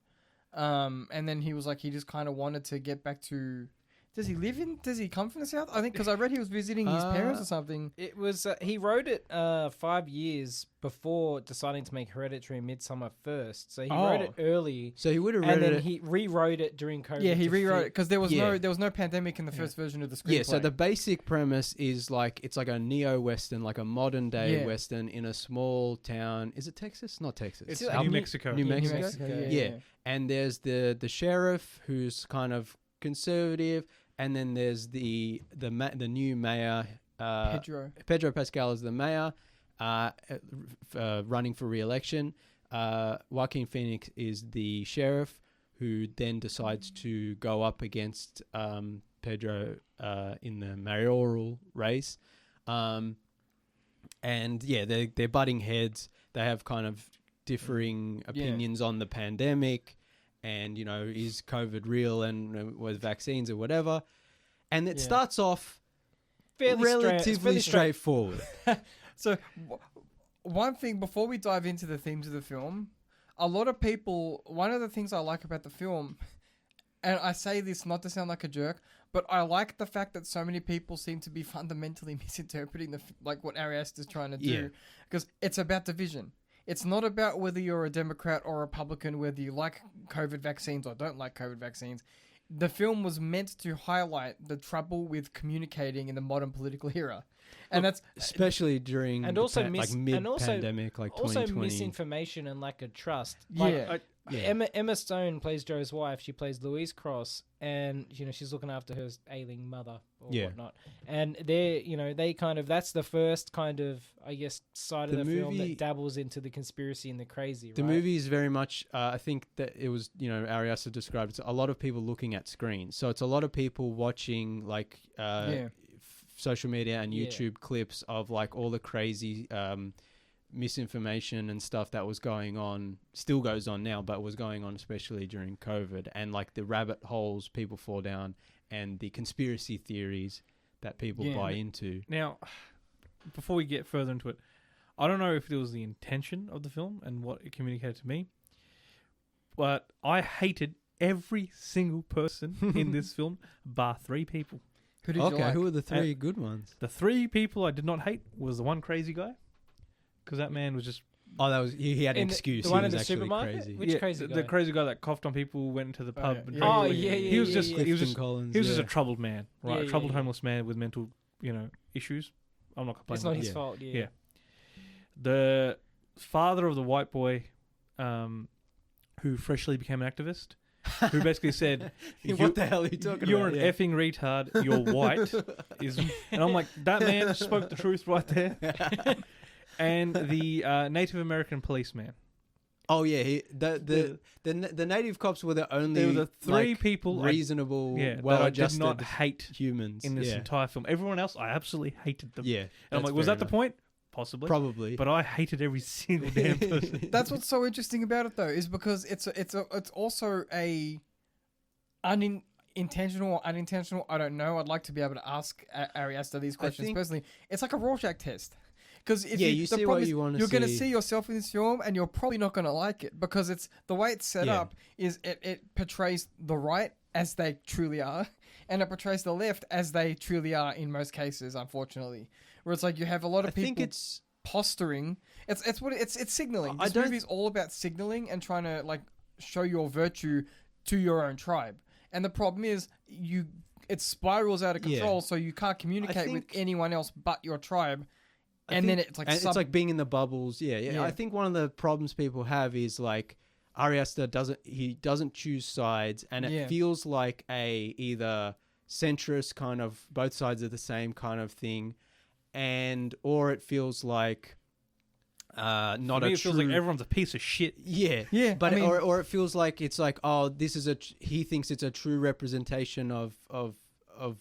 And then he was like, he just kind of wanted to get back to. Does he come from the South? I think because I read he was visiting his parents or something. It was he wrote it 5 years before deciding to make Hereditary and Midsummer first. So he wrote it early, So he would have read and then it. he rewrote it during COVID. Yeah, he to rewrote it fit- because there was Yeah. no pandemic in the first version of the screenplay. Yeah, so the basic premise is like it's like a neo-western, like a modern day Yeah. western in a small town. Is it Texas? Not Texas. It's like New New- Mexico. New Yeah, Mexico? yeah. And there's the sheriff who's kind of conservative, and then there's the new mayor. Pedro Pascal is the mayor, running for re-election. Joaquin Phoenix is the sheriff, who then decides to go up against Pedro in the mayoral race. And yeah, they're butting heads. They have kind of differing opinions on the pandemic, and is COVID real, and with vaccines or whatever. And it starts off relatively straightforward. So, one thing before we dive into the themes of the film, a lot of people. One of the things I like about the film, and I say this not to sound like a jerk, but I like the fact that so many people seem to be fundamentally misinterpreting what Ari Aster is trying to do, because it's about division. It's not about whether you're a Democrat or Republican, whether you like COVID vaccines or don't like COVID vaccines. The film was meant to highlight the trouble with communicating in the modern political era. And that's especially during and also mid-pandemic, like also 2020. misinformation and lack of trust. Yeah. Emma Stone plays Joe's wife. She plays Louise Cross, and she's looking after her ailing mother or whatnot. And they kind of that's the first kind of side of the film that dabbles into the conspiracy and the crazy. The movie is very much. I think that it was Ari Aster described. It's a lot of people looking at screens, so it's a lot of people watching social media and YouTube clips of like all the crazy misinformation and stuff that was going on, still goes on now, but was going on especially during COVID, and like the rabbit holes people fall down and the conspiracy theories that people buy into. Now, before we get further into it, I don't know if it was the intention of the film and what it communicated to me, but I hated every single person in this film, bar 3 people. who did you like? Who are the 3 good ones? The 3 people I did not hate was the one crazy guy, because that man was just... Oh, that was he had an excuse. The He one was in the actually supermarket? crazy. Which crazy guy? The crazy guy that coughed on people, went into the pub. yeah. And Yeah, drank. Oh, yeah, yeah. He was just Clifton Collins, he was just a troubled man, right? Yeah, A troubled yeah. homeless man with mental, issues. I'm not complaining. It's not about his that. fault. Yeah. Yeah. The father of the white boy, who freshly became an activist, who basically said, What the hell are you talking You're about? an effing retard. You're white. And I'm like, that man spoke the truth right there. And the Native American policeman. Oh yeah, the native cops were the only. There were the 3 people reasonable, that I did well-adjusted not hate humans in this entire film. Everyone else, I absolutely hated them. Yeah, And I'm like, was that the point? Possibly. Probably. But I hated every single damn person. That's what's so interesting about it, though, is because it's also a intentional or unintentional. I don't know. I'd like to be able to ask Ari Aster these questions think- personally. It's like a Rorschach test. Because if you the see problem what is you wanna you're going to see. see yourself in this film, and you're probably not going to like it because it's the way it's set up is it portrays the right as they truly are, and it portrays the left as they truly are in most cases, unfortunately. Where it's like you have a lot of I people think it's posturing. It's signaling. I This don't- movie's all about signaling and trying to like show your virtue to your own tribe. And the problem is it spirals out of Yeah. control, so you can't communicate with think- anyone else but your tribe. I And think- then it's like and it's like being in the bubbles. Yeah. Yeah. I think one of the problems people have is like Ari Aster doesn't choose sides, and it Yeah. feels like a either centrist kind of both sides are the same kind of thing, or it feels like not For me, a it feels true. like everyone's a piece of shit. Yeah, Yeah, but I mean- or it feels like it's like, oh, this is he thinks it's a true representation of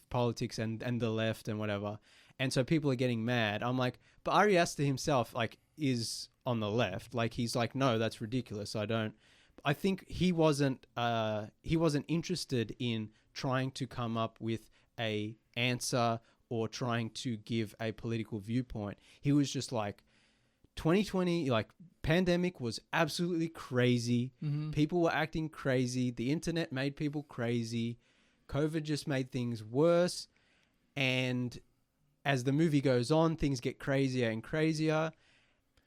politics and the left and whatever, and so people are getting mad. I'm like, but Ari Aster himself like is on the left. Like he's like, no, that's ridiculous. I think he wasn't interested in trying to come up with a answer or trying to give a political viewpoint. He was just like, 2020, like pandemic was absolutely crazy. Mhm. People were acting crazy. The internet made people crazy. COVID just made things worse. And as the movie goes on, things get crazier and crazier.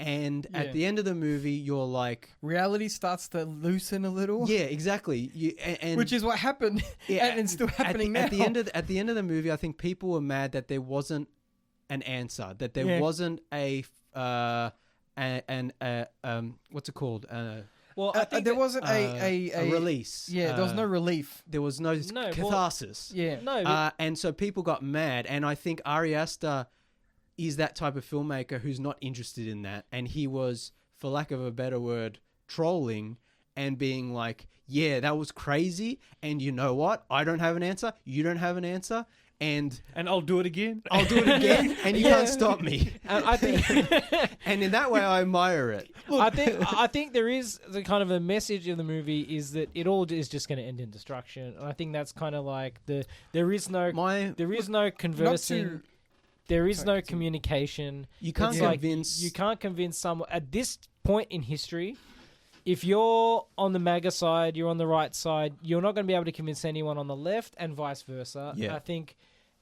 And Yeah. at the end of the movie, you're like, reality starts to loosen a little. yeah, exactly. And Which is what happened, Yeah, and it's still happening now. at the end of the movie, I think people were mad that there wasn't an answer, that there Yeah. wasn't what's it called? Well, I think there that- wasn't A release. Yeah, there was no relief. There was no, No, well- catharsis. Yeah. no, but And so people got mad, and I think Ari Aster is that type of filmmaker who's not interested in that, and he was, for lack of a better word, trolling and being like, yeah, that was crazy, and you know what? I don't have an answer, you don't have an answer, and And I'll do it again. I'll do it again, and you Yeah. can't stop me. and I think And in that way, I admire it. I think there is the kind of a message of the movie is that it all is just going to end in destruction, and I think that's kind of like there is no conversing. There is Sorry, no continue. communication. You can't It's like convince. you can't convince someone at this point in history. If you're on the MAGA side, you're on the right side. You're not going to be able to convince anyone on the left, and vice versa. Yeah. I think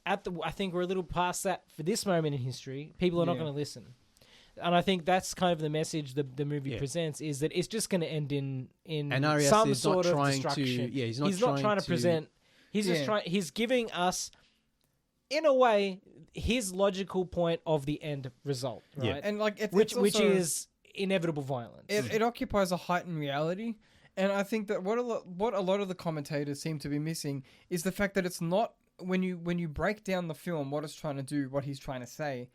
I think we're a little past that for this moment in history. People are not Yeah. going to listen, and I think that's kind of the message the movie Yeah. presents is that it's just going to end in And Ari some Aster is sort not of trying destruction. to. Yeah, he's not trying to present. He's just Yeah. trying. He's giving us, in a way, his logical point of the end result, Yeah. right? And like it's Which also, is inevitable violence. it occupies a heightened reality, and I think that what a lot of the commentators seem to be missing is the fact that it's not when you break down the film what it's trying to do, what he's trying to say.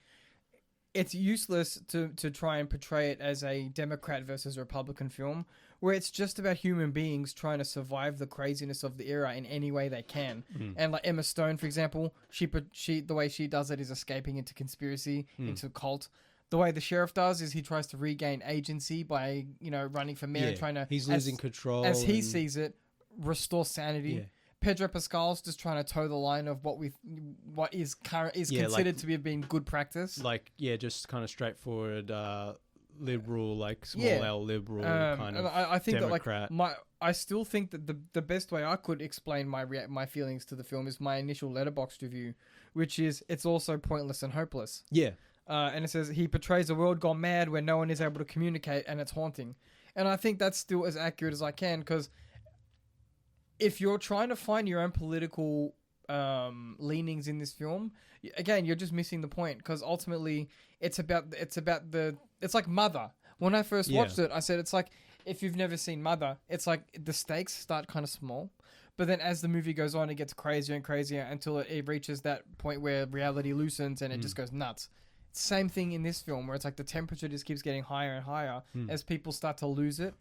It's useless to try and portray it as a Democrat versus Republican film where it's just about human beings trying to survive the craziness of the era in any way they can. And like Emma Stone, for example, she the way she does it is escaping into conspiracy, into cult. The way the sheriff does is he tries to regain agency by running for mayor, and trying to he's losing control. as he and- sees it, restore sanity. Yeah. Pedro Pascal's just trying to toe the line of what is Yeah, considered like- to be being good practice. like just kind of straightforward liberal, like small Yeah. L liberal kind And of I think Democrat. that I still think that the best way I could explain my feelings to the film is my initial Letterboxd review, which is it's also pointless and hopeless. Yeah, And it says he portrays a world gone mad where no one is able to communicate and it's haunting. And I think that's still as accurate as I can, because if you're trying to find your own political leanings in this film, again, you're just missing the point, because ultimately it's like Mother. When I first Yeah. watched it, I said it's like, if you've never seen Mother, it's like the stakes start kind of small, but then as the movie goes on, it gets crazier and crazier until it reaches that point where reality loosens and it just goes nuts. Same thing in this film, where it's like the temperature just keeps getting higher and higher as people start to lose it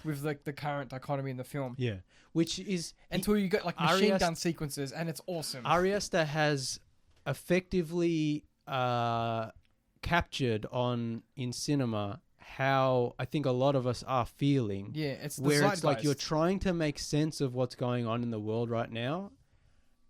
with like the current dichotomy in the film. yeah. Which is Until you get like Ari machine Aster- gun sequences, and it's awesome. Ari Aster has effectively captured in cinema how I think a lot of us are feeling. Yeah, it's the Where it's like zeitgeist. you're trying to make sense of what's going on in the world right now,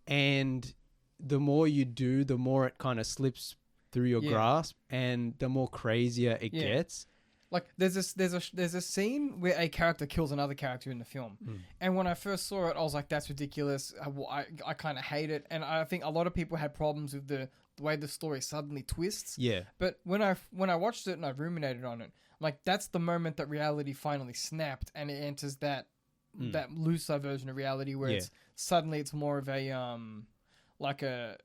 and the more you do, the more it kind of slips through your Yeah. grasp, and the more crazier it Yeah. gets. Like there's a scene where a character kills another character in the film, and when I first saw it, I was like, "That's ridiculous." I kind of hate it, and I think a lot of people had problems with the way the story suddenly twists. Yeah, But when I watched it and I ruminated on it, like that's the moment that reality finally snapped, and it enters that looser version of reality where Yeah. it's suddenly it's more of a like a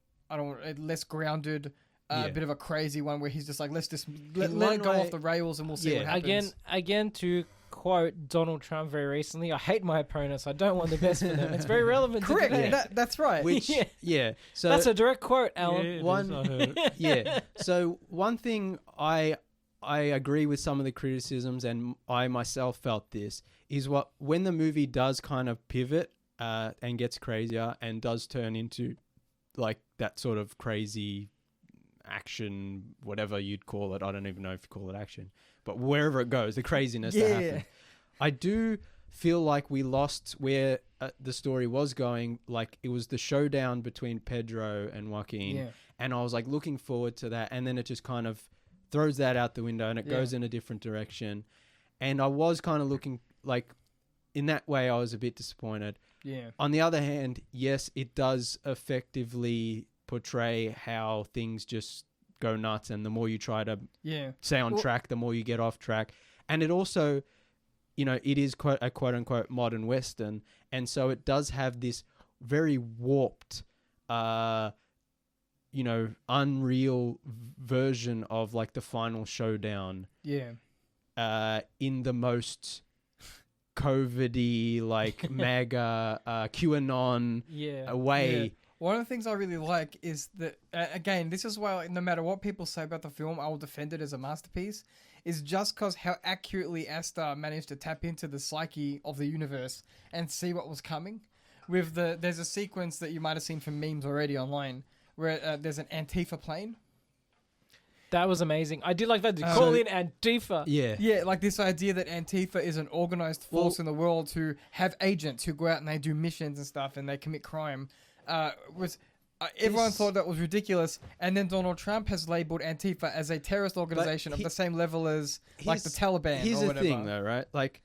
less grounded, Yeah. a bit of a crazy one where he's just like, let's just In let one it go way- off the rails and we'll see what Yeah. happens. Again, to quote Donald Trump very recently, I hate my opponents. I don't want the best for them. It's very relevant to Correct. today. That's right. Which Yeah. yeah. So That's a direct quote, Yeah, Alan. it is, One- I heard it. yeah. So one thing I agree with some of the criticisms, and I myself felt this, is when the movie does kind of pivot and gets crazier and does turn into like that sort of crazy action, whatever you'd call it. I don't even know if you call it action, but wherever it goes, the craziness that Yeah. happens. I do feel like we lost where the story was going. Like it was the showdown between Pedro and Joaquin. Yeah. And I was like looking forward to that, and then it just kind of throws that out the window and it Yeah. goes in a different direction. And I was kind of looking like in that way I was a bit disappointed. Yeah. On the other hand, yes, it does effectively portray how things just go nuts, and the more you try to Yeah. stay on Well- track, the more you get off track. And it also, you know, it is a quote unquote modern Western, and so it does have this very warped you know, unreal version of like the final showdown Yeah. in the most COVID-y, like MAGA, QAnon Yeah. way. Yeah. One of the things I really like is that, again, this is why no matter what people say about the film, I will defend it as a masterpiece, is just because how accurately Aster managed to tap into the psyche of the universe and see what was coming. There's a sequence that you might have seen from memes already online where there's an Antifa plane. That was amazing. I did like that. To So- call in Antifa. Yeah. Yeah, like this idea that Antifa is an organized force Well- in the world who have agents who go out and they do missions and stuff and they commit crime. Everyone This- thought that was ridiculous, and then Donald Trump has labeled Antifa as a terrorist organization of he- the same level as like the Here's- Taliban Here's or the whatever. thing, though, right? Like,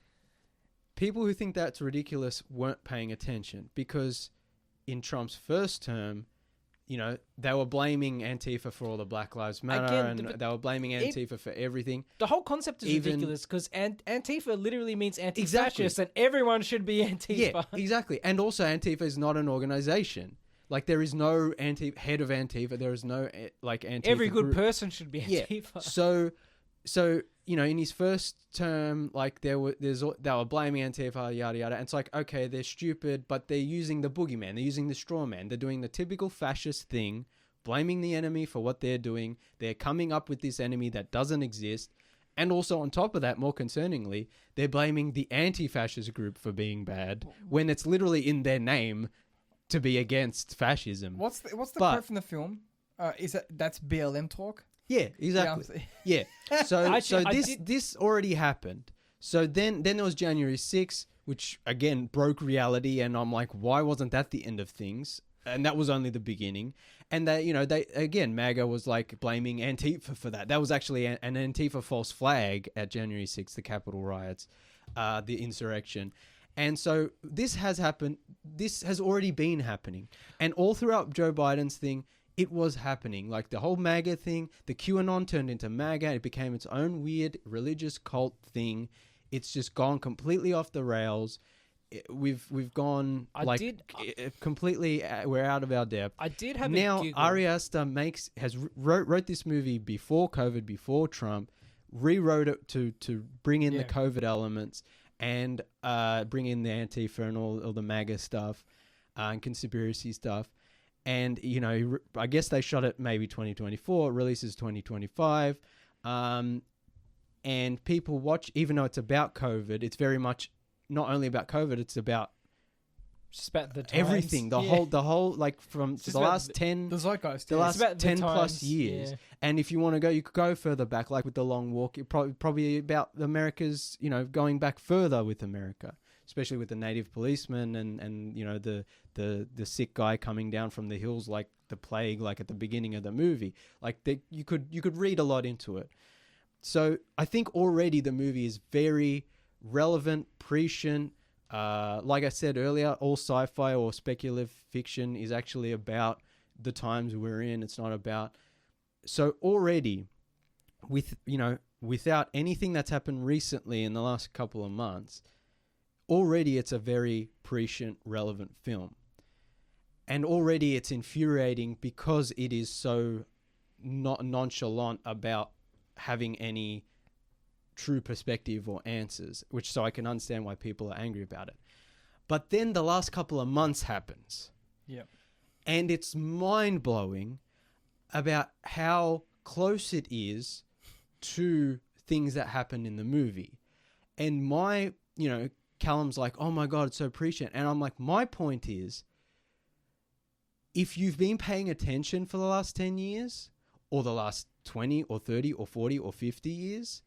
people who think that's ridiculous weren't paying attention, because in Trump's first term, you know, they were blaming Antifa for all the Black Lives Matter, Again, and they were blaming Antifa for everything. The whole concept is Even- ridiculous because Antifa literally means anti-fascist, Exactly. and everyone should be Antifa. Yeah, exactly. And also, Antifa is not an organization. Like, there is no head of Antifa. There is no like Antifa. Every good group. person should be Yeah. Antifa. So you know, in his first term, like they were blaming Antifa, yada yada. And it's like, okay, they're stupid, but they're using the boogeyman. They're using the straw man. They're doing the typical fascist thing, blaming the enemy for what they're doing. They're coming up with this enemy that doesn't exist. And also on top of that, more concerningly, they're blaming the anti-fascist group for being bad when it's literally in their name to be against fascism. What's the But- quote from the film? That's BLM talk? Yeah, exactly. Yeah. So Actually, I this did- this already happened. So then there was January 6th, which again broke reality, and I'm like, why wasn't that the end of things? And that was only the beginning. And they again, MAGA was like blaming Antifa for that. That was actually an Antifa false flag at January 6th, the Capitol riots, the insurrection. And so this has happened. This has already been happening. And all throughout Joe Biden's thing, it was happening. Like the whole MAGA thing, the QAnon turned into MAGA. It became its own weird religious cult thing. It's just gone completely off the rails. We've gone completely. We're out of our depth. I did have Now a giggle. Ari Aster wrote this movie before COVID, before Trump, rewrote it to bring in the COVID elements and bring in the Antifa and all the MAGA stuff and conspiracy stuff. And, you know, I guess they shot it maybe 2024, releases 2025. And people watch, even though it's about COVID, it's very much not only about COVID, it's about Just about the times. everything. The whole, like from Just the about last 10, The zeitgeist. the yeah. last about the 10 plus times, years. yeah. And if you want to go, you could go further back, like with the Long Walk. It probably about America's, you know, going back further with America, especially with the native policeman and you know, the sick guy coming down from the hills like the plague, like at the beginning of the movie. Like you could read a lot into it. So I think already the movie is very relevant, prescient. Like I said earlier, all sci-fi or speculative fiction is actually about the times we're in. It's not about... So already, without anything that's happened recently in the last couple of months, already it's a very prescient, relevant film. And already it's infuriating because it is so not nonchalant about having any true perspective or answers, which so I can understand why people are angry about it. But then the last couple of months happens. Yeah. And it's mind-blowing about how close it is to things that happen in the movie. And Callum's like, oh my God, it's so prescient. And I'm like, my point is, if you've been paying attention for the last 10 years, or the last 20 or 30 or 40 or 50 years,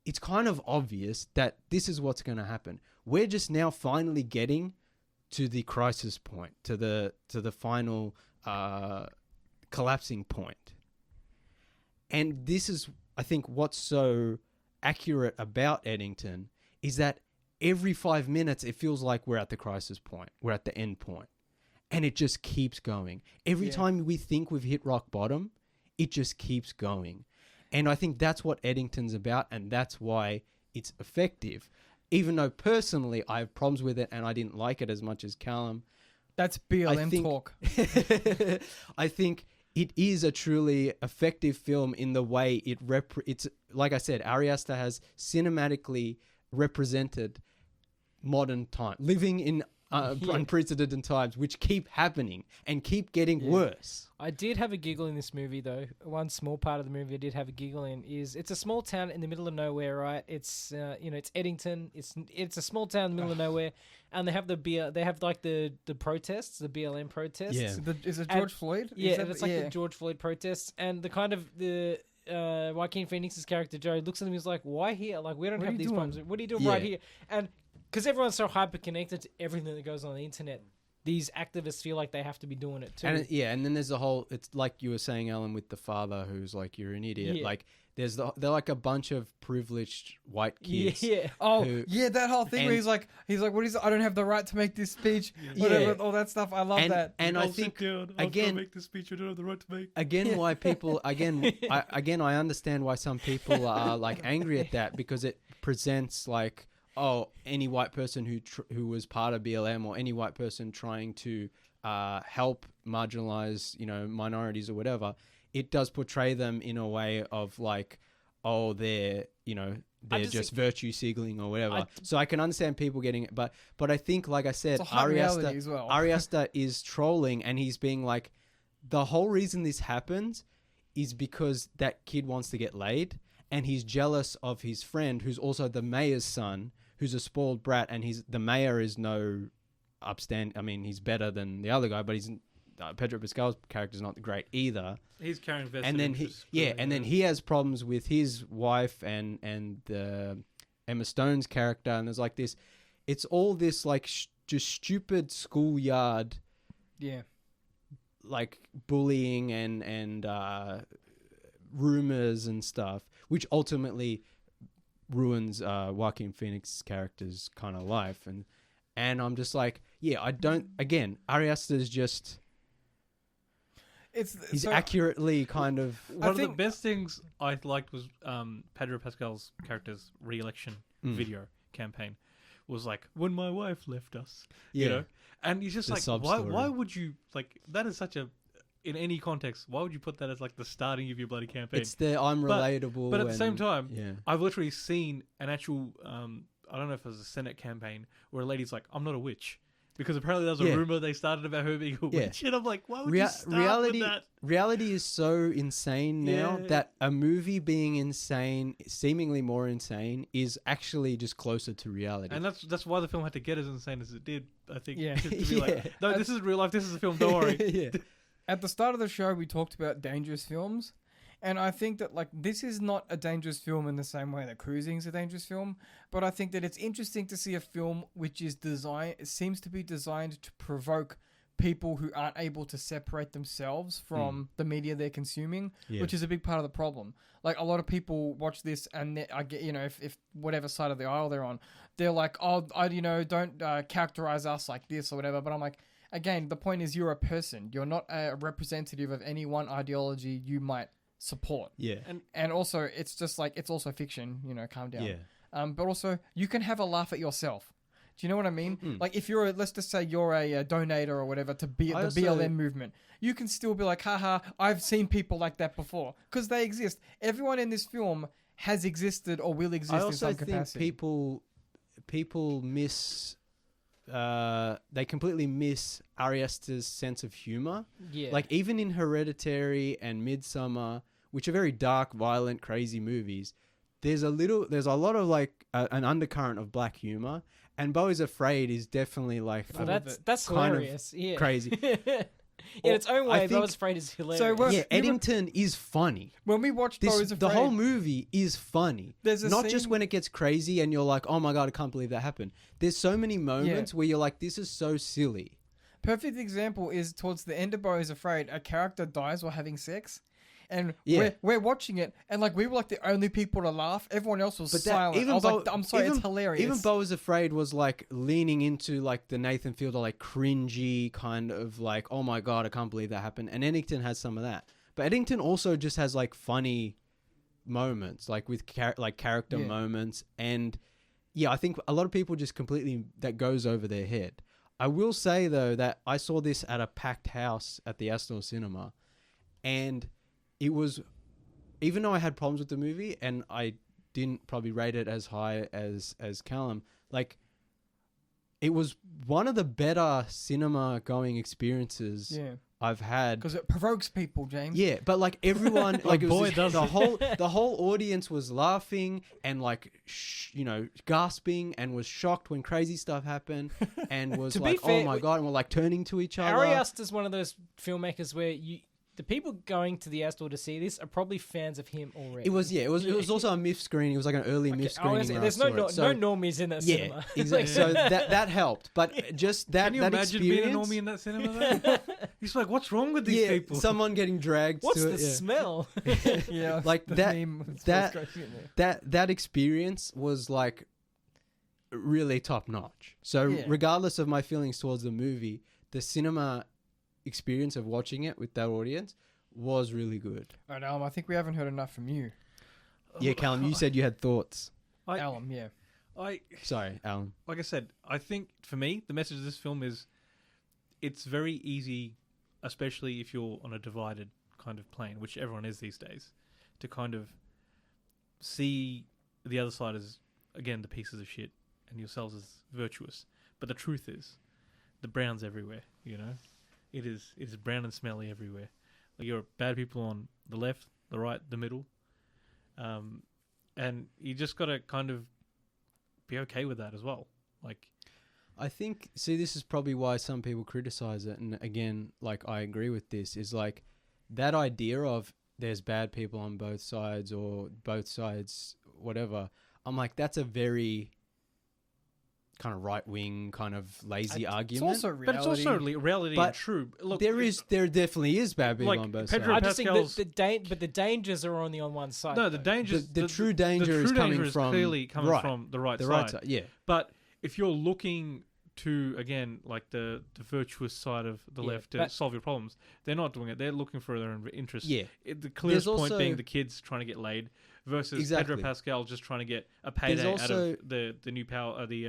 it's kind of obvious that this is what's going to happen. We're just now finally getting to the crisis point, to the final collapsing point. And this is, I think, what's so accurate about Eddington is that every 5 minutes it feels like we're at the crisis point, we're at the end point. And it just keeps going. Every time we think we've hit rock bottom, it just keeps going. And I think that's what Eddington's about, and that's why it's effective. Even though personally I have problems with it and I didn't like it as much as Callum. That's BLM talk. I think it is a truly effective film in the way it's like I said, Ari Aster has cinematically represented modern time, living in unprecedented times, which keep happening and keep getting worse. I did have a giggle in this movie, though. One small part of the movie I did have a giggle in is it's a small town in the middle of nowhere, right? It's it's Eddington. It's a small town in the middle of nowhere, and they have the protests, the BLM protests. Yeah. Is it George Floyd? Yeah, it's like the George Floyd protests, and the kind of the Joaquin Phoenix's character Joe looks at him. He's like, "Why here? Like, we don't have these problems. What are you doing right here?" And because everyone's so hyper connected to everything that goes on the internet, these activists feel like they have to be doing it too. And and then there's the whole, it's like you were saying, Alan, with the father who's like, you're an idiot. Yeah. Like, they're like a bunch of privileged white kids. Yeah. That whole thing where he's like, what is it? I don't have the right to make this speech. Whatever, all that stuff. I love that. And I think, again, make this speech I don't have the right to make. Again, why people, I understand why some people are like angry at that, because it presents like, oh, any white person who was part of BLM, or any white person trying to help marginalize, minorities or whatever, it does portray them in a way of like, oh, they're just virtue signaling or whatever. So I can understand people getting it, but I think, like I said, Ari Aster is trolling, and he's being like, the whole reason this happens is because that kid wants to get laid, and he's jealous of his friend who's also the mayor's son, who's a spoiled brat, and the mayor is no upstand. I mean, he's better than the other guy, but he's Pedro Pascal's character is not great either. He's carrying vested and then then he has problems with his wife and Emma Stone's character, and there's like this. It's all this like just stupid schoolyard, like bullying and rumors and stuff, which ultimately ruins Joaquin Phoenix's character's kind of life, and I'm just like, Ari Aster's just he's accurately kind of one of the best things I liked was Pedro Pascal's character's re-election video campaign was like, when my wife left us, and he's just the like, why would you, like, that is such a, in any context, why would you put that as like the starting of your bloody campaign? It's I'm relatable. But at the same time, I've literally seen an actual, I don't know if it was a Senate campaign where a lady's like, I'm not a witch. Because apparently there was a rumor they started about her being a witch. And I'm like, why would you start with that? Reality is so insane now that a movie being insane, seemingly more insane, is actually just closer to reality. And that's why the film had to get as insane as it did, I think. Yeah. To be like, no, this is real life, this is a film, don't worry. At the start of the show, we talked about dangerous films. And I think that, like, this is not a dangerous film in the same way that Cruising is a dangerous film. But I think that it's interesting to see a film which is seems to be designed to provoke people who aren't able to separate themselves from the media they're consuming, which is a big part of the problem. Like, a lot of people watch this and I get, if whatever side of the aisle they're on, they're like, oh, don't characterize us like this or whatever. But I'm like, again, the point is you're a person. You're not a representative of any one ideology you might support. Yeah. And also, it's just like, it's also fiction, calm down. Yeah. But also, you can have a laugh at yourself. Do you know what I mean? Like if you're, let's just say you're a donator or whatever to the I also- BLM movement, you can still be like, haha, I've seen people like that before, because they exist. Everyone in this film has existed or will exist I in also some think capacity. people miss. They completely miss Ari Aster's sense of humor. Yeah. Like even in Hereditary and Midsummer, which are very dark, violent, crazy movies, there's a lot of like an undercurrent of black humor, and Beau is Afraid is definitely like Oh, that's kind of hilarious. Yeah. crazy. In its own I way, think- Beau is Afraid is hilarious. So what- Yeah, you Eddington is funny. When we watched Beau is Afraid, The whole movie is funny. There's a Not just scene- when it gets crazy and you're like, oh my god, I can't believe that happened. There's so many moments where you're like, this is so silly. perfect example is towards the end of Beau is Afraid, a character dies while having sex. And Yeah. we're watching it, and like we were like the only people to laugh. Everyone else was But silent. I was like, I'm sorry, it's hilarious. Even Beau is Afraid was like leaning into like the Nathan Fielder like cringy kind of like, oh my god, I can't believe that happened. And Eddington has some of that. But Eddington also just has like funny moments, like with character moments. And yeah, I think a lot of people just completely, that goes over their head. I will say though that I saw this at a packed house at the Astor Cinema, and it was, even though I had problems with the movie and I didn't probably rate it as high as Callum, like it was one of the better cinema going experiences I've had. Because it provokes people, James. Yeah, but like everyone, like it was boy, this- does the whole audience was laughing and like gasping and was shocked when crazy stuff happened and was To be like, fair, oh my god, and we're like turning to each other. Ari Aster's one of those filmmakers where the people going to the Astor to see this are probably fans of him already. It was also a MIF screening. It was like an early MIF I screening. was gonna say, where I there's no saw it. So- normies in that yeah, cinema. exactly. So that helped, but just that Can you that imagine experience, being a normie in that cinema? Though? He's like, what's wrong with these people? someone getting dragged. What's to the it, yeah. smell? yeah. Like the that- meme was that- crazy in there. That experience was like really top notch. So Yeah. regardless of my feelings towards the movie, the cinema experience of watching it with that audience was really good. All right, Alum, I think we haven't heard enough from you. Yeah, Callum, you said you had thoughts. Alum, yeah. Sorry, Alan. Like I said, I think for me, the message of this film is it's very easy, especially if you're on a divided kind of plane, which everyone is these days, to kind of see the other side as, again, the pieces of shit and yourselves as virtuous. But the truth is, the brown's everywhere, you know? It is brown and smelly everywhere. Like you're bad people on the left, the right, the middle. And you just got to kind of be okay with that as well. Like, I think, see, this is probably why some people criticize it. And again, like, I agree with this, is like that idea of there's bad people on both sides or both sides, whatever. I'm like, that's a very kind of right wing, kind of lazy It's argument. also but it's reality. also reality But and true. Look, there definitely is bad people like on both Pedro I sides. just think Pascal's- but the dangers are only on one side. no, the though. danger. The true danger is coming from clearly coming right. from the right The side. right side, yeah. But if you're looking to, again, like the virtuous side of the Yeah, left to but- solve your problems, they're not doing it. They're looking for their own interests. Yeah. The clearest point also- being the kids trying to get laid versus Exactly. Pedro Pascal just trying to get a payday out also- of the new power, the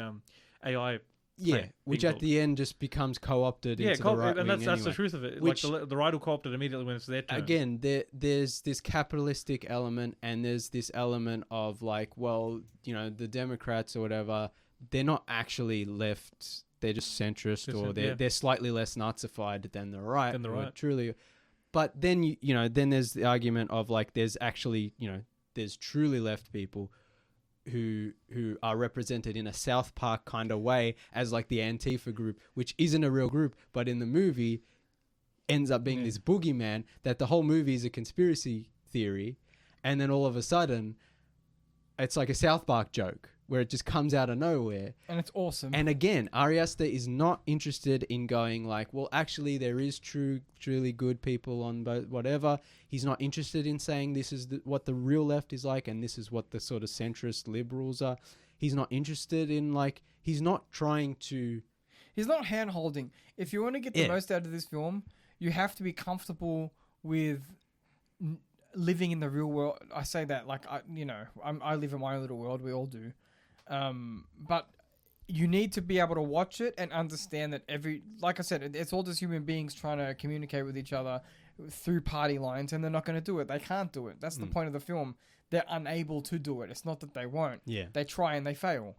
AI. Yeah, Play, which being at the end just becomes co-opted Yeah, into the right and wing that's the anyway. truth of it. Which- Like the right will co-opt it immediately when it's their turn. Again, there's this capitalistic element and there's this element of like, well, you know, the Democrats or whatever, they're not actually left, they're just centrist, or they're slightly less Nazified than the right. Than the or right. Truly. But then, then there's the argument of like, there's actually, there's truly left people who are represented in a South Park kind of way as like the Antifa group, which isn't a real group, but in the movie ends up being this boogeyman that the whole movie is a conspiracy theory, and then all of a sudden it's like a South Park joke where it just comes out of nowhere. And it's awesome. And again, Ari Aster is not interested in going like, well, actually there is truly good people on both, whatever. He's not interested in saying this is what the real left is like and this is what the sort of centrist liberals are. He's not interested in like, he's not trying to... He's not hand-holding. If you want to get the most out of this film, you have to be comfortable with living in the real world. I say that like, I live in my own little world. We all do. But you need to be able to watch it and understand that like I said, it's all just human beings trying to communicate with each other through party lines, and they're not going to do it. They can't do it. That's the point of the film. They're unable to do it. It's not that they won't. Yeah. They try and they fail.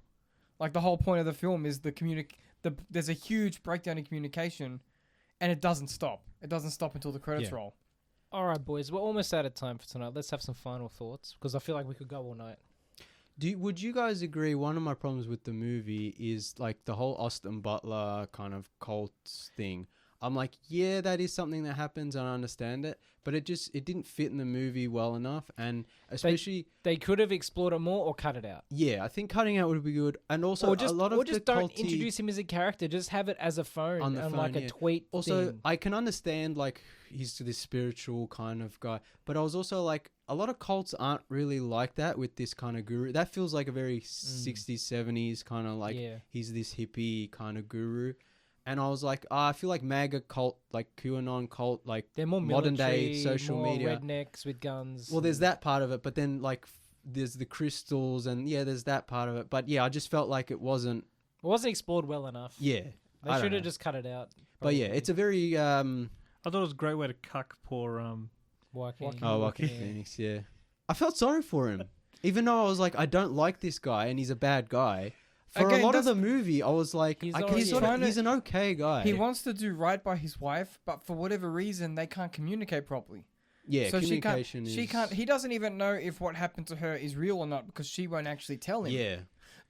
Like the whole point of the film is there's a huge breakdown in communication, and it doesn't stop. It doesn't stop until the credits roll. All right, boys, we're almost out of time for tonight. Let's have some final thoughts, because I feel like we could go all night. Would you guys agree one of my problems with the movie is like the whole Austin Butler kind of cult thing? I'm like, yeah, that is something that happens and I understand it, but it didn't fit in the movie well enough, and especially they could have explored it more or cut it out. Yeah, I think cutting out would be good, and also a lot of just the don't culty introduce him as a character. Just have it as a phone on the and phone, like a tweet. Also, thing. I can understand like he's this spiritual kind of guy, but I was also like, a lot of cults aren't really like that with this kind of guru. That feels like a very 60s, 70s kind of like he's this hippie kind of guru. And I was like, I feel like MAGA cult, like QAnon cult, like they're more modern military, day social more media. rednecks with guns. Well, there's that part of it, but then like there's the crystals, and there's that part of it. But I just felt like it wasn't explored well enough. Yeah, they should have just cut it out. Probably. But it's a very I thought it was a great way to cuck poor Joaquin Phoenix. Yeah, I felt sorry for him, even though I was like, I don't like this guy, and he's a bad guy. For a lot of the movie, I was like, he's an okay guy. He wants to do right by his wife, but for whatever reason, they can't communicate properly. Yeah, so communication she can't. He doesn't even know if what happened to her is real or not, because she won't actually tell him. Yeah.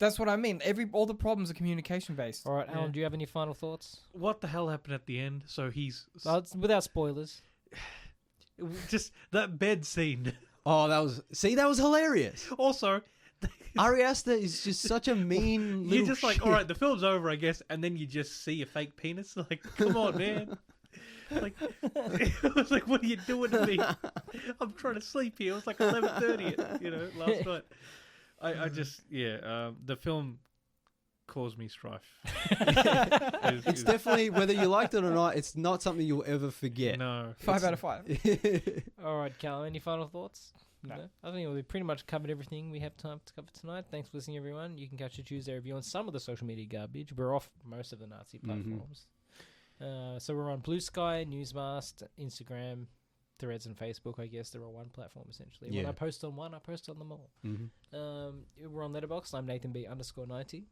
That's what I mean. All the problems are communication based. All right, Alan, do you have any final thoughts? What the hell happened at the end? So he's without spoilers. Just that bed scene. Oh, that was hilarious. Also, Ari Aster is just such a mean little You're just like, shit. all right, the film's over, I guess, and then you just see a fake penis. Like, come on, man. Like, I was like, what are you doing to me? I'm trying to sleep here. It was like 11:30, last night. I just, the film caused me strife. It's definitely, whether you liked it or not, it's not something you'll ever forget. No. 5 out of 5. All right, Cal, any final thoughts? No. I think we pretty much covered everything we have time to cover tonight. Thanks for listening, everyone. You can catch a Tuesday review on some of the social media garbage. We're off most of the Nazi platforms. So we're on Blue Sky, Newsmast, Instagram, Threads, and Facebook. I guess they're all one platform, essentially. When I post on one, I post on them all. We're on Letterboxd. I'm Nathan B_90.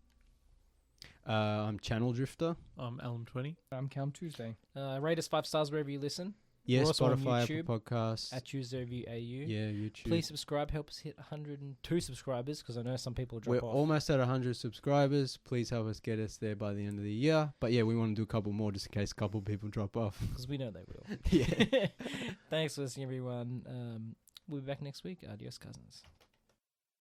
I'm channeldrifter. I'm Alan20. I'm callumtuesday. Rate us 5 stars wherever you listen. Yeah, We're also on Spotify, YouTube Apple Podcasts. At Tuesday Review AU. Yeah, YouTube. Please subscribe. Help us hit 102 subscribers, because I know some people drop We're off. almost at 100 subscribers. Please help us get us there by the end of the year. But we want to do a couple more just in case a couple people drop off. Because we know they will. Yeah. Thanks for listening, everyone. We'll be back next week. Adios, cousins.